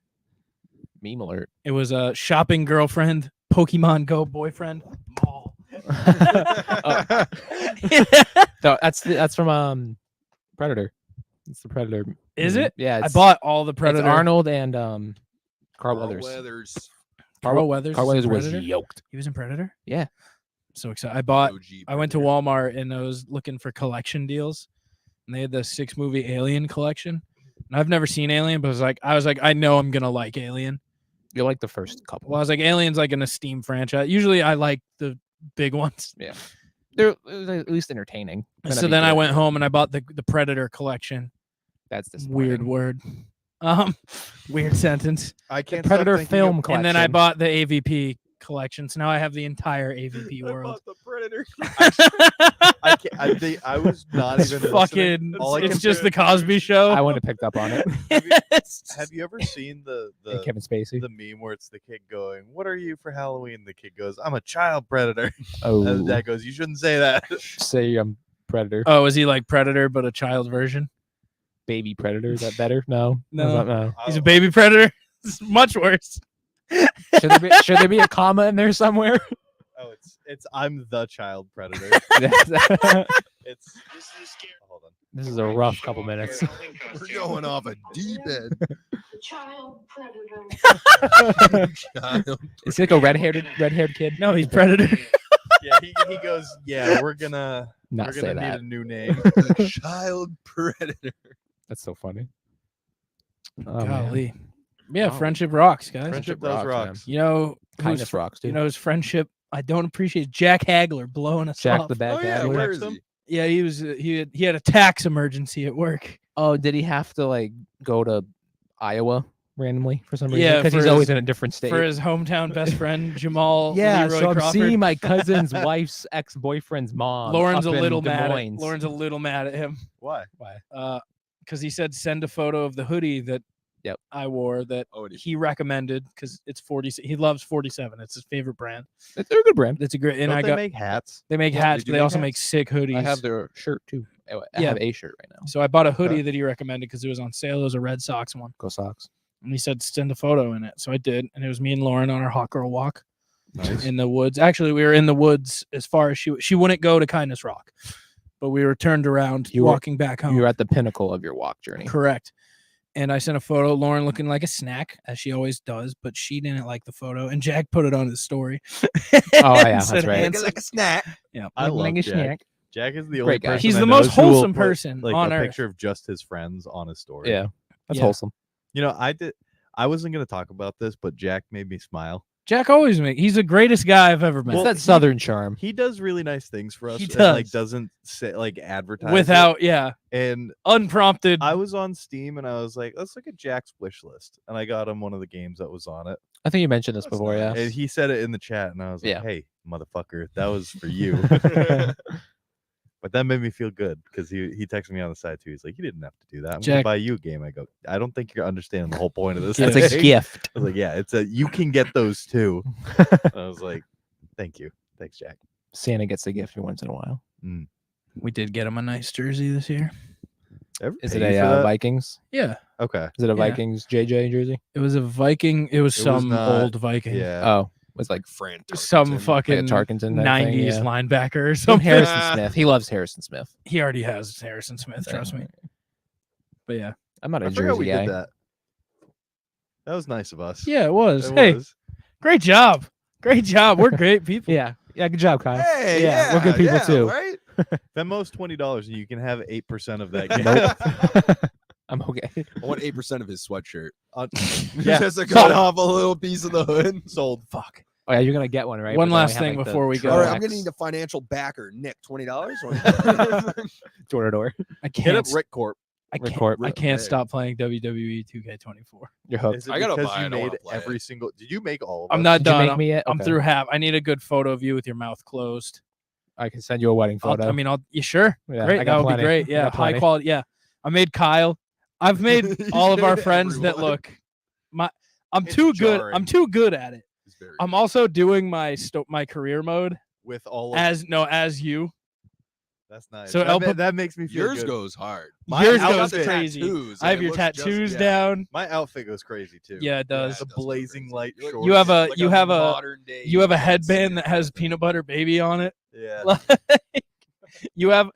Meme alert. It was a shopping girlfriend, Pokemon Go boyfriend. Mall. No, that's from Predator. It's the Predator. Is movie. it? Yeah. I It's, bought all the it's Predator. Arnold and Carl Carl Weathers. Weathers. Carl Weathers. Carl is in Weathers was Predator? yoked. He was in Predator. Yeah. So excited! I went to Predator. Walmart and I was looking for collection deals, and they had the 6-movie Alien collection. And I've never seen Alien, but I was like, I know I'm gonna like Alien. You like the first couple. Well, I was like, Alien's like an esteemed franchise. Usually, I like the big ones. They're at least entertaining. They're not So be then I good. went home and I bought the Predator collection. That's this Weird word. Weird sentence. I can't. Predator stop thinking film of- And then I collection. bought the AVP collection. So now I have the entire AVP world. the Predator. I can't. I was not It's even fucking. listening. All I It's can just do- the Cosby Show. I wouldn't have picked up on it. Have you ever seen the Kevin Spacey. the meme where it's the kid going, "What are you for Halloween?" The kid goes, "I'm a child predator." Oh, And the dad goes, "You shouldn't say that." say I'm Predator. Oh, is he like Predator but a child version? Baby Predator. Is that better? No. No. No. He's a baby predator. It's much worse. Should there be a comma in there somewhere? Oh, it's I'm the child predator. It's hold on. This is a rough couple minutes. We're going off a deep end. child predator. Is he like a red-haired kid? No, he's Predator. Yeah, he goes, yeah, we're gonna Not say need that. a new name. Child predator. That's so funny. Oh, man. Golly. Yeah, Wow. friendship rocks, guys. Friendship does man. rocks. You know, Kindness whose, rocks, too. you know, his friendship I don't appreciate. Jack Hagler blowing us Jack off. the Bad Oh yeah, Haggler. where is he? Yeah, he was. He had a tax emergency at work. Oh, did he have to like go to Iowa randomly for some reason? Yeah, because for he's always his- in a different state. For his hometown best friend Jamal yeah, Leroy so I'm Crawford. seeing my cousin's wife's ex-boyfriend's mom. Lauren's a up in little Des mad. Moines. Lauren's a little mad at him. Why? Because he said send a photo of the hoodie that Yep. I wore that Oh, it is. he recommended because it's 40. He loves 47. It's his favorite brand. They're a good brand. It's a great. And Don't I they got make hats? they make Yeah, hats, they do but they make also hats. make sick hoodies. I have their shirt too. I Yeah. have a shirt right now. So I bought a hoodie that he recommended because it was on sale. It was a Red Sox one, Go Sox. and he said send a photo in it. So I did, and it was me and Lauren on our hot girl walk Nice. in the woods. Actually, we were in the woods as far as she wouldn't go to Kindness Rock, but we were turned around You were- walking back home. You were at the pinnacle of your walk journey. Correct. And I sent a photo, Lauren looking like a snack, as she always does, but she didn't like the photo. And Jack put it on his story. Oh, yeah, And that's said, right. "Handsome." Like a snack. Yeah. I love Like a Jack. snack. Jack is the Great only guy. person He's I the know most who will wholesome put, person like on a earth. picture of just his friends on his story. Yeah, that's Yeah. wholesome. You know, I wasn't gonna talk about this, but Jack made me smile. Jack always he's the greatest guy I've ever met. It's that southern charm. He does really nice things for us. He and, like does. doesn't say like advertise it. Without, yeah, And unprompted. I was on Steam and I was like, let's look at Jack's wish list. And I got him one of the games that was on it. I think you mentioned this That's before, nice. yeah. And he said it in the chat, and I was like, Yeah. hey, motherfucker, that was for you. But that made me feel good because he texted me on the side too. He's like, you didn't have to do that. I'm gonna Jack- buy you a game. I go, I don't think you're understanding the whole point of this. It's a thing." gift. I was like, yeah, it's a you can get those too. I was like, thank you. Thanks, Jack. Santa gets a gift every once in a while. We did get him a nice jersey this year. Ever Is it pay a for that? Vikings? Yeah, Okay. Is it a Yeah. Vikings JJ jersey? it was a Viking. It was It was some not- old Viking. Yeah. Oh, it's like Fran Some Tarkenton. fucking Tarkenton type 90s thing, yeah. linebacker or Some something. Harrison Smith. He loves Harrison Smith. He already has Harrison Smith, trust me. But yeah. I'm not a I forgot we Jersey guy. did that. That was nice of us. Yeah, it was. It Hey, was. great job. Great job. We're great people. Yeah. Yeah, good job, Kyle. Hey, Yeah, we're good people yeah, too. Right? Venmo's $20 and you can have 8% of that gift. Nope. I'm okay. I want 8% of his sweatshirt. Yeah. Just to cut off a little piece of the hood. Sold. Fuck. Oh yeah, you're gonna get one, right? One But then we last have, thing like, the before we go. All right, Tronex I'm gonna need a financial backer. Nick, $20. door to door. I Hit can't. up Rick Corp. I can't, Record. I can't Hey. stop playing WWE 2K24. You're hooked. Is it I gotta because buy you it, I wanna made play every it. single? Did you make all of I'm us? not Did you done. make me yet? I'm Okay. through half. I need a good photo of you with your mouth closed. I can send you a wedding photo. You sure? Yeah, Great. I That got would plenty. be great. I Yeah. got High plenty. quality. Yeah. I made Kyle. I've made You all of our made friends that everyone. look. I'm It's too good. jarring. I'm too good at it. It's very I'm also doing my my career mode With all of as you. that's nice. so that, Elpa- that makes me feel Yours good. goes hard. Yours I got goes the crazy. tattoos, I and have it your looks just- tattoos yeah. down. My outfit goes crazy too. Yeah, it does. it The does go blazing crazy. light You look- shorts. You have a like you have a modern day you have a John headband Cena that has kind of peanut butter baby on it. Yeah. Like, you have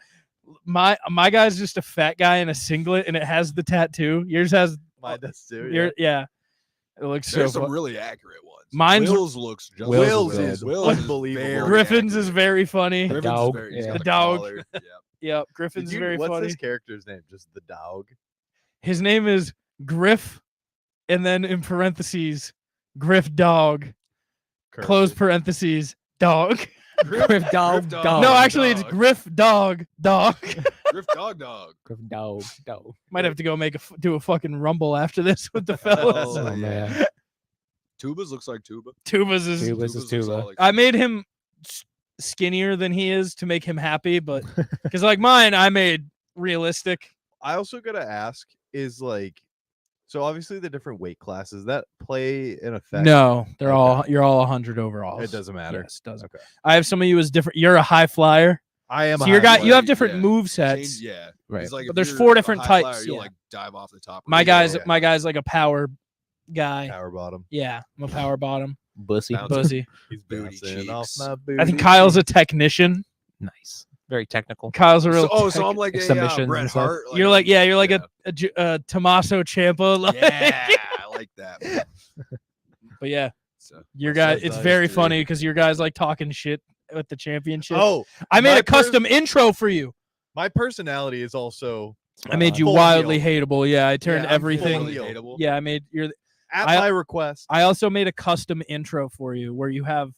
my guy's just a fat guy in a singlet and it has the tattoo. Yours has Mine does too. your yeah. It looks There's so some fu- really accurate ones. Mine's- Will's looks just Will's Will's is is good. Will's unbelievable. very Griffin's is accurate. very funny. Griffin's dog, is very, he's yeah. got The dog. collar, yeah. Yep, Griffin's very what's funny. his character's name? Just the dog. His name is Griff, and then in parentheses, Griff Dog. Close parentheses, dog. Griff dog, dog. No, actually, it's dog. Griff Dog, dog. Griff dog. Griff dog, dog. Might have to go do a fucking rumble after this with the fellas. Oh, Oh, yeah. man. Tubas looks like tuba. Tubas is. Tubas is looks tuba. all like I made him skinnier than he is to make him happy, but because like mine, I made realistic. I also gotta ask is like, so obviously the different weight classes that play an effect. No, they're all Okay. you're all 100 overall. It doesn't matter. Yes, it doesn't. Okay. I have some of you as different. You're a high flyer. I am. So a you high got you have flyer. different yeah. move Change- sets. yeah. Right. It's like But if there's you're 4 a different high types, flyer, you'll yeah. like dive off the top. My really guy's low. my guy's like a power guy. Power bottom. Yeah, I'm a power bottom. Bussy. Bounce. Buzzy. He's Booty bouncing off cheeks. my I think booty Kyle's a cheeks. technician. Nice. Very technical. Kyle's a real. So I'm like a submissions Bret and stuff. Hart. you're I'm- like you're like yeah. a Tommaso Ciampa. Like, Yeah, like that. But yeah, So your That guy. sounds It's nice, very dude. funny because your guys like talking shit at the championship. Oh, I made my a custom intro for you. my personality is also I made you full wildly heel. hateable. Yeah, I turned Yeah, I'm everything. fully heel. hateable. Yeah, I made your. At I- my request. I also made a custom intro for you where you have.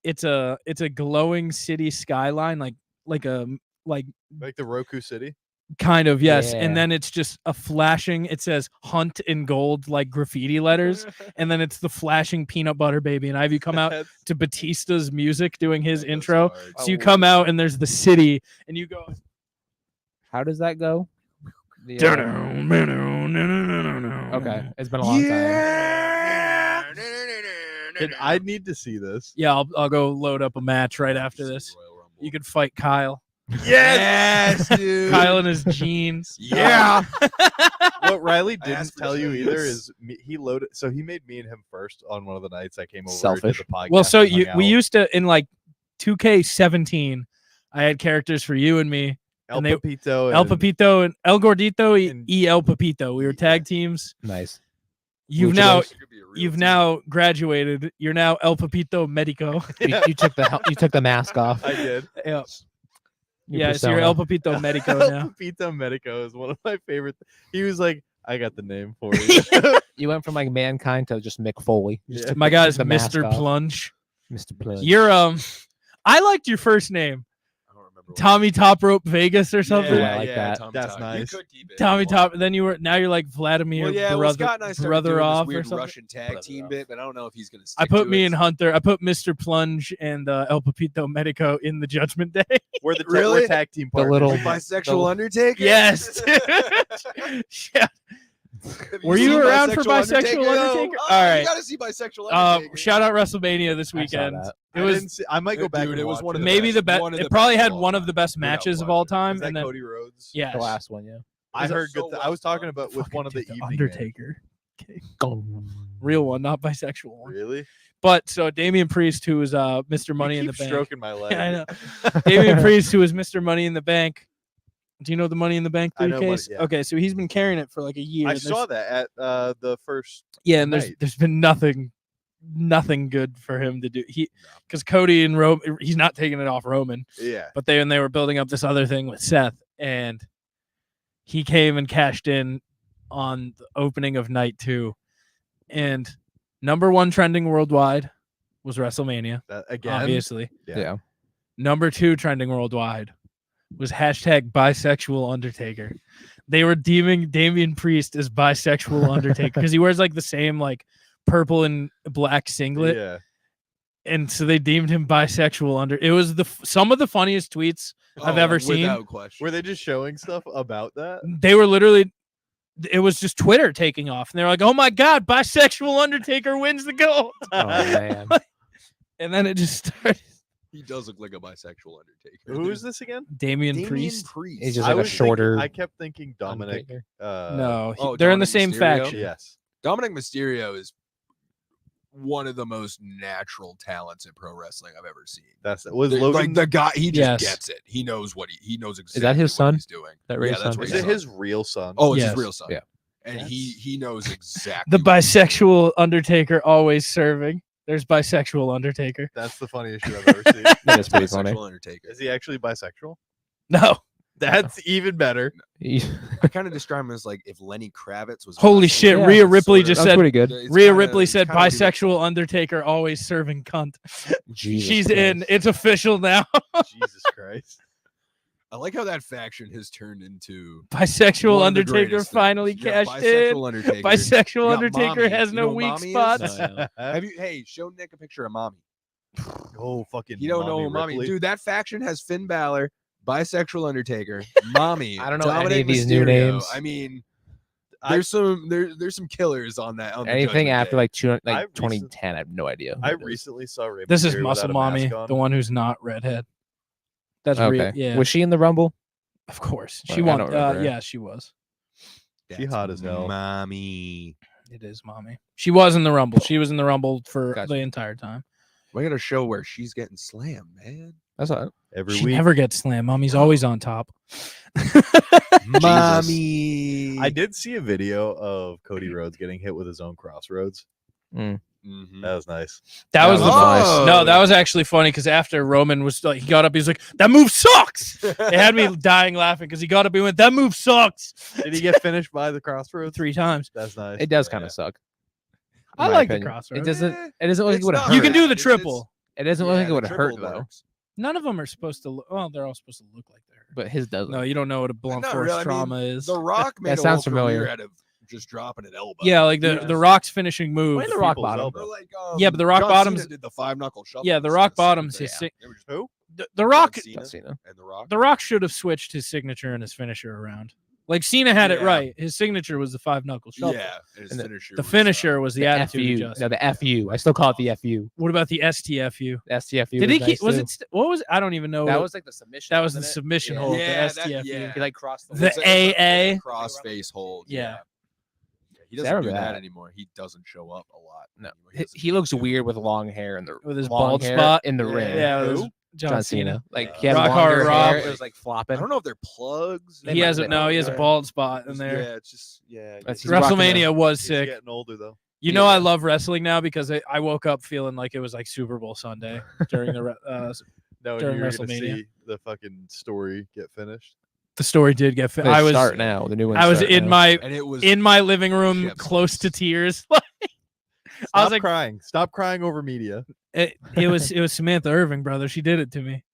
It's a glowing city skyline like Like the Roku City. kind of, yes. Yeah. And then it's just a flashing, it says hunt in gold, like graffiti letters. And then it's the flashing peanut butter baby. And I have you come out That's- to Batista's music doing his That goes intro. hard. So you come out and there's the city and you go. How does that go? The, okay, it's been a long time. And I need to see this. Yeah, I'll go load up a match right after this. Royal Rumble. You could fight Kyle. Yes, dude. Kyle in his jeans. Yeah. What Riley I didn't asked for tell you either this. is he loaded. So he made me and him first on one of the nights I came over. Selfish. Did the podcast Well, so and hung we out. used to in like 2K17. I had characters for you and me. El and they- Pepito. El and- Pepito and El Gordito and- y El Pepito. We were tag teams. Nice. You've Luchadors. now It could be a real you've team. now graduated. You're now El Pepito Medico. You took the mask off. I did. Yeah, Your yeah. So you're persona. El Pepito Medico El now. Pepito Medico is one of my favorite. He was like, I got the name for you. You went from like Mankind to just Mick Foley. You just Yeah. took My the- guy's the mask Mr. off. Plunge. Mr. Plunge. You're I liked your first name, I don't remember what Tommy Top Rope Vegas or something. I like that. Tommy That's Top. nice. You could keep it if Tommy you Top. want. Then now you're like Vladimir Well, yeah, well, Scott and I started brother doing off this or weird something. Russian tag Brother team off. bit, but I don't know if he's gonna. I Stick put to me it. and Hunter. I put Mr. Plunge and El Pepito Medico in the Judgment Day. We're the Really? we're tag team The partners. little- Bisexual Undertaker. Yes. Yeah. Have Were seen you around for Bisexual Undertaker? Oh, All right. You gotta see Bisexual Undertaker. Shout out WrestleMania this I saw weekend. that. It I was didn't see- I might go back. Dude, and it was watch one of the maybe best- the best. one of It the probably best had of all one of the time. best Without matches of all question. time. Is that And then, Cody Rhodes? yes. The last one, yeah. I Is it heard so good. I was well talking about with Fucking one of the dude, evening. Undertaker. Gong. Real one, not bisexual one. Really? But so Damian Priest, who was Mr. Money you in the keep Bank. stroking my leg. I know. Damian Priest, who was Mr. Money in the Bank. Do you know the Money in the Bank I know Money- briefcase? yeah. Okay, so he's been carrying it for like a year. I and saw there's- that at the first. Yeah, and night. there's been nothing good for him to do. Because Cody and Roman, he's not taking it off Roman. Yeah. But they were building up this other thing with Seth, and he came and cashed in on the opening of night 2, and number 1 trending worldwide was WrestleMania, That, again. obviously. Yeah. Yeah. Number 2 trending worldwide was hashtag bisexual Undertaker. They were deeming Damian Priest as bisexual Undertaker because he wears like the same like purple and black singlet. Yeah. And so they deemed him bisexual. It was some of the funniest tweets I've ever seen. Without question. Were they just showing stuff about that? They were literally, it was just Twitter taking off, and they were like, "Oh my god, bisexual Undertaker wins the gold!" Oh man. And then it just started. He does look like a bisexual Undertaker. Who is this again? Damian Damian Priest. Priest. He's just I like a was thinking- shorter I kept thinking Dominic. Undertaker. No, Oh, they're in the Dominic same Mysterio? faction. Yes. Dominic Mysterio is one of the most natural talents in pro wrestling I've ever seen. That's was The- Logan. like the guy, he just Yes. gets it. He knows what he knows exactly. that his what son? He's doing. That Yeah, Ray's that's son? Ray's is it son. his real son? Oh, it's Yes. his real son. Yeah. And That's- he knows exactly. The what he's doing. bisexual Undertaker always serving. There's bisexual Undertaker. That's the funniest shit I've ever seen. That is pretty funny. Bisexual Undertaker. Is he actually bisexual? No, That's even better. I kind of describe him as like if Lenny Kravitz was. holy wrestling. shit! Yeah, Rhea it's Ripley sort just of- That's said. pretty good. It's Rhea kinda- Ripley it's said kinda what he looks bisexual Undertaker always serving cunt. Jesus She's Christ. in. It's official now. Jesus Christ. I like how that faction has turned into Bisexual one of the Undertaker greatest finally things. Yeah, cashed in. Bisexual Undertaker. Bisexual You got Undertaker Mommy. has You no know who weak Mommy is? spots. Have you? Hey, show Nick a picture of Mommy. Oh, fucking. You don't know Mommy who Mommy, Ripley. dude. That faction has Finn Balor, bisexual Undertaker, Mommy. I don't know any Dominic of these new Mysterio. names. I mean, I- there's some killers on that. On the Anything Judgment after Day. like I 2010, I have no idea. who I it is. recently saw Rey This is Mysterio Muscle without a Mommy, mask on. the one who's not redhead. That's Okay. real. Yeah, Was she in the Rumble? of course. Well, She I won. don't remember her. Yeah, she was. She hot as hell. Mommy. It is Mommy. She was in the Rumble. She was in the Rumble for Gotcha. the entire time. We got a show where she's getting slammed, man. That's all right. Every She week. never gets slammed. Mommy's always on top. Mommy. I did see a video of Cody Rhodes getting hit with his own crossroads. Mhm. That was nice. That was the nice. No, that was actually funny because after Roman was like, he got up, he was like, "That move sucks." It had me dying laughing because he got up, he went, "That move sucks." Did he get finished by the crossroads? 3 times. That's nice. It does Yeah. kind of suck. I my like the opinion. crossroads. It doesn't. Eh, It doesn't look like it it's would not hurt. You can do the It's- triple. It doesn't look like it the would hurt triple though. works. None of them are supposed to look. Well, they're all supposed to look like they hurt. But his doesn't. No, you don't know what a blunt Not force really. I mean, trauma is. The Rock made That a sounds whole familiar. career out of just dropping an elbow. Yeah, like the Yeah. Rock's finishing move. Wait, the rock people's bottom. elbow. Or like, Yeah, but the Rock John Bottom's- Cena did the 5-knuckle shuffle. Yeah, the It's Rock the same Bottom's thing. his sig- They were just- Who? the Rock. John Cena and the Rock. The Rock should have switched his signature and his finisher around. Like Cena had it Yeah. right. His signature was the 5-knuckle shuffle. Yeah, and his And the- finisher. The was, finisher was the attitude FU. adjustment. No, the FU. I still call it the FU. What about the STFU? The STFU. Did he was keep? nice Was too. it? What was? I don't even know. That what- was like the submission. that was the wasn't it? submission Yeah. hold. Yeah, the that- STFU. yeah. He like crossed the. The It's a- AA. crossface hold. Yeah. He See, I doesn't do remember that that. anymore. He doesn't show up a lot. No, anymore. he looks weird with long hair and the With his long bald hair spot. in the Yeah. ring. Yeah, it was Who? John Cena. Like he has Rock longer Hard Rob. hair. It was like flopping. I don't know if they're plugs. They He might has be. a no. He has a Yeah. bald spot in there. Yeah, it's just That's- he's rocking WrestleMania was He's sick. getting older though. You know, I love wrestling now because I woke up feeling like it was like Super Bowl Sunday during the No, During you're gonna WrestleMania. see the fucking story get finished. the story did get. They I was start now. The new one. I was in my and it was living room Chef's close to kiss. tears. Stop I was like, crying. Stop crying over media. it was Samantha Irving, brother. She did it to me.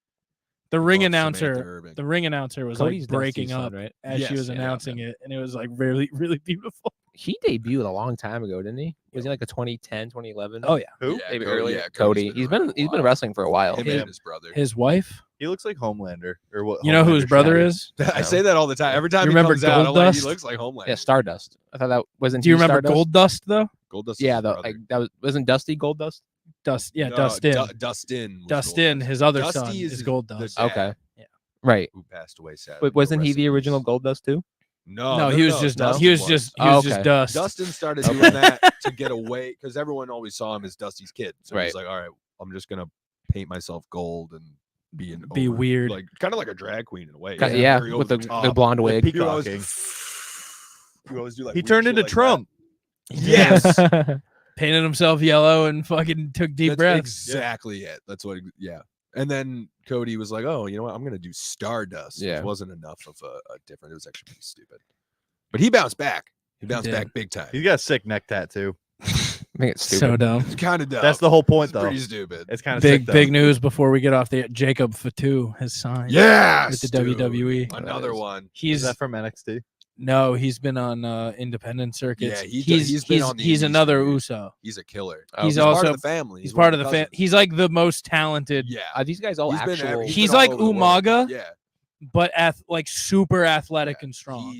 The ring announcer. The ring announcer was Cody's like breaking Dusty's up son, right? as she Yes, was yeah, announcing it, and it was like really, really beautiful. He debuted a long time ago, didn't he? Was he like a 2010, 2011? Oh yeah, Who? maybe Cody- earlier. yeah, Cody. Cody's been around a He's been while. wrestling for a while. Him His- and his brother. his wife. He looks like Homelander or what? You know who his Homelander brother shadow. is? I say that all the time. Every time You he remember comes out, I'm like, he Goldust? looks like Homelander. Yeah, Stardust. I thought that wasn't. Do you he remember Stardust? Gold Dust though? Goldust. is Yeah, his the brother. like that wasn't Dusty Gold Dust. Dust. Yeah, No, Dustin. Dustin. was Dustin. Goldust. His other Dusty son is is Gold the Dust. dad Okay. Right. Who passed away sadly. But wasn't he Rest the in original peace. Gold Dust too? No, he was just Dustin he was just Oh, okay. Dust. Dustin started Okay. doing that to get away because everyone always saw him as Dusty's kid. So he's Right. like, all right, I'm just gonna paint myself gold and be weird. like kind of like a drag queen in a way. Yeah, Very with over the top. blonde wig. He would always, Peacocking. he always do like He weird turned shit into like that. Trump. Yes, Painted himself yellow and fucking took deep that's breaths. exactly it. That's what. Yeah. And then Cody was like, "Oh, you know what? I'm gonna do Stardust." Yeah. Which wasn't enough of a different. It was actually pretty stupid. But he bounced back. He bounced did. back big time. He's got a sick neck tattoo. I think it's stupid. So dumb. It's kind of dumb. That's the whole point, It's though. pretty stupid. It's kind of Big news before we get off the Jacob Fatu has signed. Yes, with the dude. WWE. Another one. Is He's that from NXT? no, he's been on independent circuits. Yeah, he's been on the he's indies another for years. Uso. He's a killer. He's part also- of the family. He's one part of the cousins. fan. He's like the most talented, Yeah. Are these guys all He's been actual? He's been all like over the world. Umaga. Yeah. but like super athletic Yeah, and strong.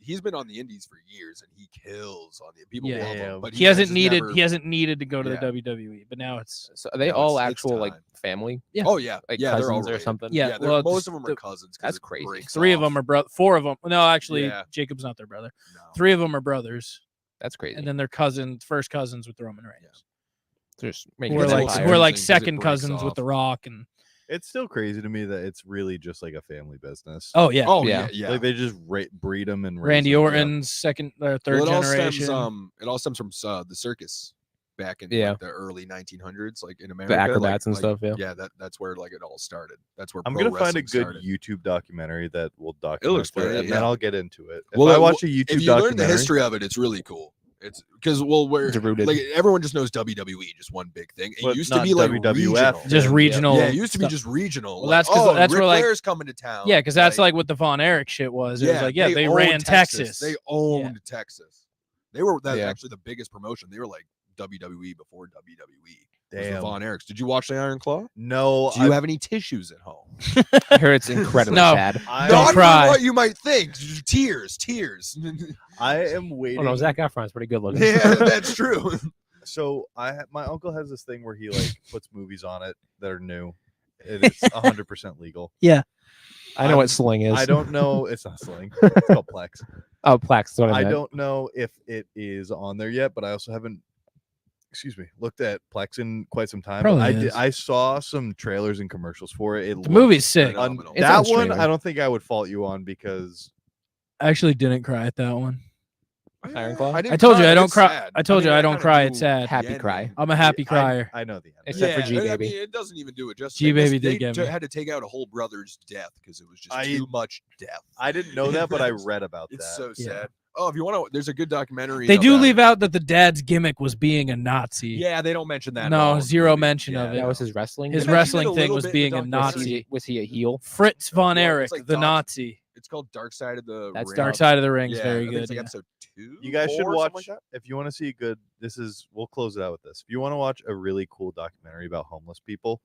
He's been on the indies for years and he kills on the people. Yeah, love yeah, him, but He hasn't just needed never- he hasn't needed to go to Yeah. the WWE, but now it's So are they No, all it's actual like time. family? Yeah. Oh yeah, Like yeah, they're all cousins or related. something? Yeah, they're- well, most of them are the- cousins. 'cause that's it crazy. breaks 3 of off. them are brother. 4 of them. No, actually, Yeah. Jacob's not their brother. No. 3 of them are brothers, That's crazy. and then they're cousins, first cousins with the Roman Reigns. They're just Who making are It's like all empire. who are like confusing 'cause it second breaks cousins with off. the Rock and It's still crazy to me that it's really just like a family business. oh yeah, Oh Yeah. yeah, yeah. Like they just breed them and raise Randy them. Orton's second or third Well, generation. it all stems from the circus back in Yeah. like, the early 1900s, like in America. acrobats and like, stuff, yeah. yeah, that's where like it all started. That's where I'm pro gonna find a wrestling good started. YouTube documentary that will document looks it, great, and yeah. then I'll get into it. If Well, I it- watch a YouTube If you learn the documentary, history of it, it's really cool. It's because we're It's rooted. like everyone just knows WWE, just one big thing. It But used to not be like WWF. regional. just Yeah. regional. Yeah, it used to be stuff. just regional. Well, that's 'cause oh, that's Ric where, like- Flair's coming to town. Yeah, because that's like what the Von Erich shit was. It was like, yeah, they owned ran Texas. They owned Texas. They were that's Yeah. actually the biggest promotion. They were like WWE before WWE. Was the Damn. Von Erichs. Did you watch the Iron Claw? no, Do you have any tissues at home? I heard it's incredibly No. sad. I, Don't Not cry. what you might think. Just tears. I am waiting. Oh no, Zac Efron's pretty good looking. yeah, that's true. So my uncle has this thing where he like puts movies on it that are new. It's 100% legal. I know what Sling is. I don't know. It's not Sling. It's called Plex. Oh, Plex. That's what I I meant. don't know if it is on there yet, but I also haven't looked at Plex in quite some time. Probably I is. I saw some trailers and commercials for it. The movie's sick. phenomenal. It's That on one, trailer. I don't think I would fault you on because I actually didn't cry at that one. Iron Claw? I told you I don't cry. I told you I don't cry. It's sad. Happy cry. I'm a happy crier. I know the end. Except for G I Baby. mean, it doesn't even do it justice. G Baby They did get me. had to take out a whole brother's death because it was just I- too much death. I didn't know that, but I read about It's that. so Yeah. sad. Oh, if you want to, there's a good documentary. They do about leave it. out that the dad's gimmick was being a Nazi. Yeah, they don't mention that. at No, all in the zero movie. mention of it. That was his wrestling. His They mentioned it wrestling a thing little was bit in being the a documentary. Nazi. Was he a heel? Fritz von Well, Erich, it's like the Doc- Nazi. It's called Dark Side of the That's Ring. Dark Side of the Ring is Yeah, very I think good. It's like yeah. episode 2. You guys should 4, watch something like if you want to see a good. We'll close it out with this. If you want to watch a really cool documentary about homeless people,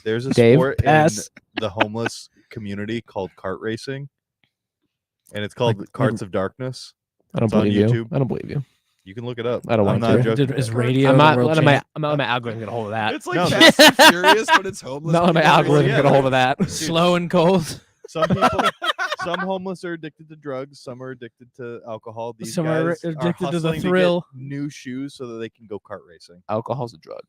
there's a Dave, sport pass. in the homeless community called kart racing, and it's called Carts of Darkness. I don't It's on believe you. YouTube. I don't believe you. You can look it up. I don't I'm want not to. joking. Is about radio I'm the not world letting my champ? I'm not letting my algorithm get a hold of that. It's like No, Fast and Furious, but it's homeless. Not letting my people algorithm yeah, get a hold of that. Slow and cold. Some people, some homeless are addicted to drugs. Some are addicted to alcohol. These Some are guys addicted to the hustling get thrill. new shoes so that they can go kart racing. Alcohol's a drug.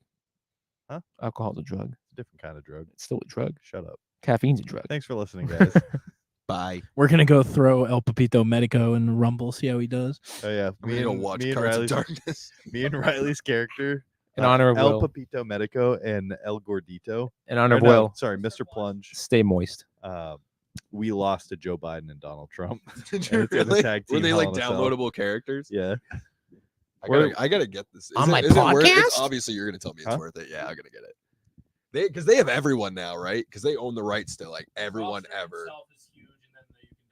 Huh? Alcohol's a drug. It's a different kind of drug. It's still a drug. Shut up. Caffeine's a drug. Thanks for listening, guys. Bye. We're gonna go throw El Papito Medico in the Rumble, see how he does. Oh yeah, I'm gonna go watch Cards of Darkness. me and Riley's character, In honor of El Will. Papito Medico and El Gordito. In honor Or of no, Will. sorry, Mr. Plunge. Stay moist. We lost to Joe Biden and Donald Trump. Did And you it's in the really? tag Were team they Hell like in a Cell. downloadable characters? Yeah. I gotta get this. On my is it worth, podcast? it's obviously, you're gonna tell me it's Huh? worth it. Yeah, I'm gonna get it. Because they have everyone now, right? Because they own the rights to like everyone ever.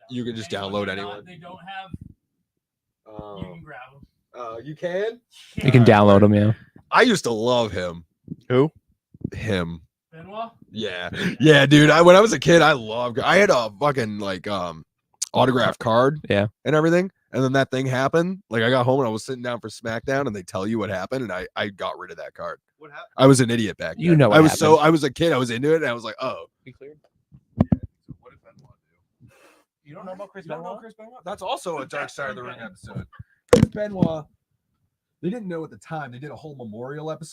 You can just download anyone. They don't have. Grab them. You can. You can download them, yeah. I used to love him. Who? Him. Benoit. Yeah, dude. When I was a kid, I had a fucking like autograph card. Yeah. And everything. And then that thing happened. Like I got home and I was sitting down for SmackDown, and they tell you what happened, and I got rid of that card. What happened? I was an idiot back then. You know what I was happened. I was a kid. I was into it, and I was like, oh. Be cleared. What did Benoit do? You don't know about Chris You don't know Chris Benoit? That's also a Dark Side of the Ring episode. Chris Benoit. They didn't know at the time. They did a whole memorial episode.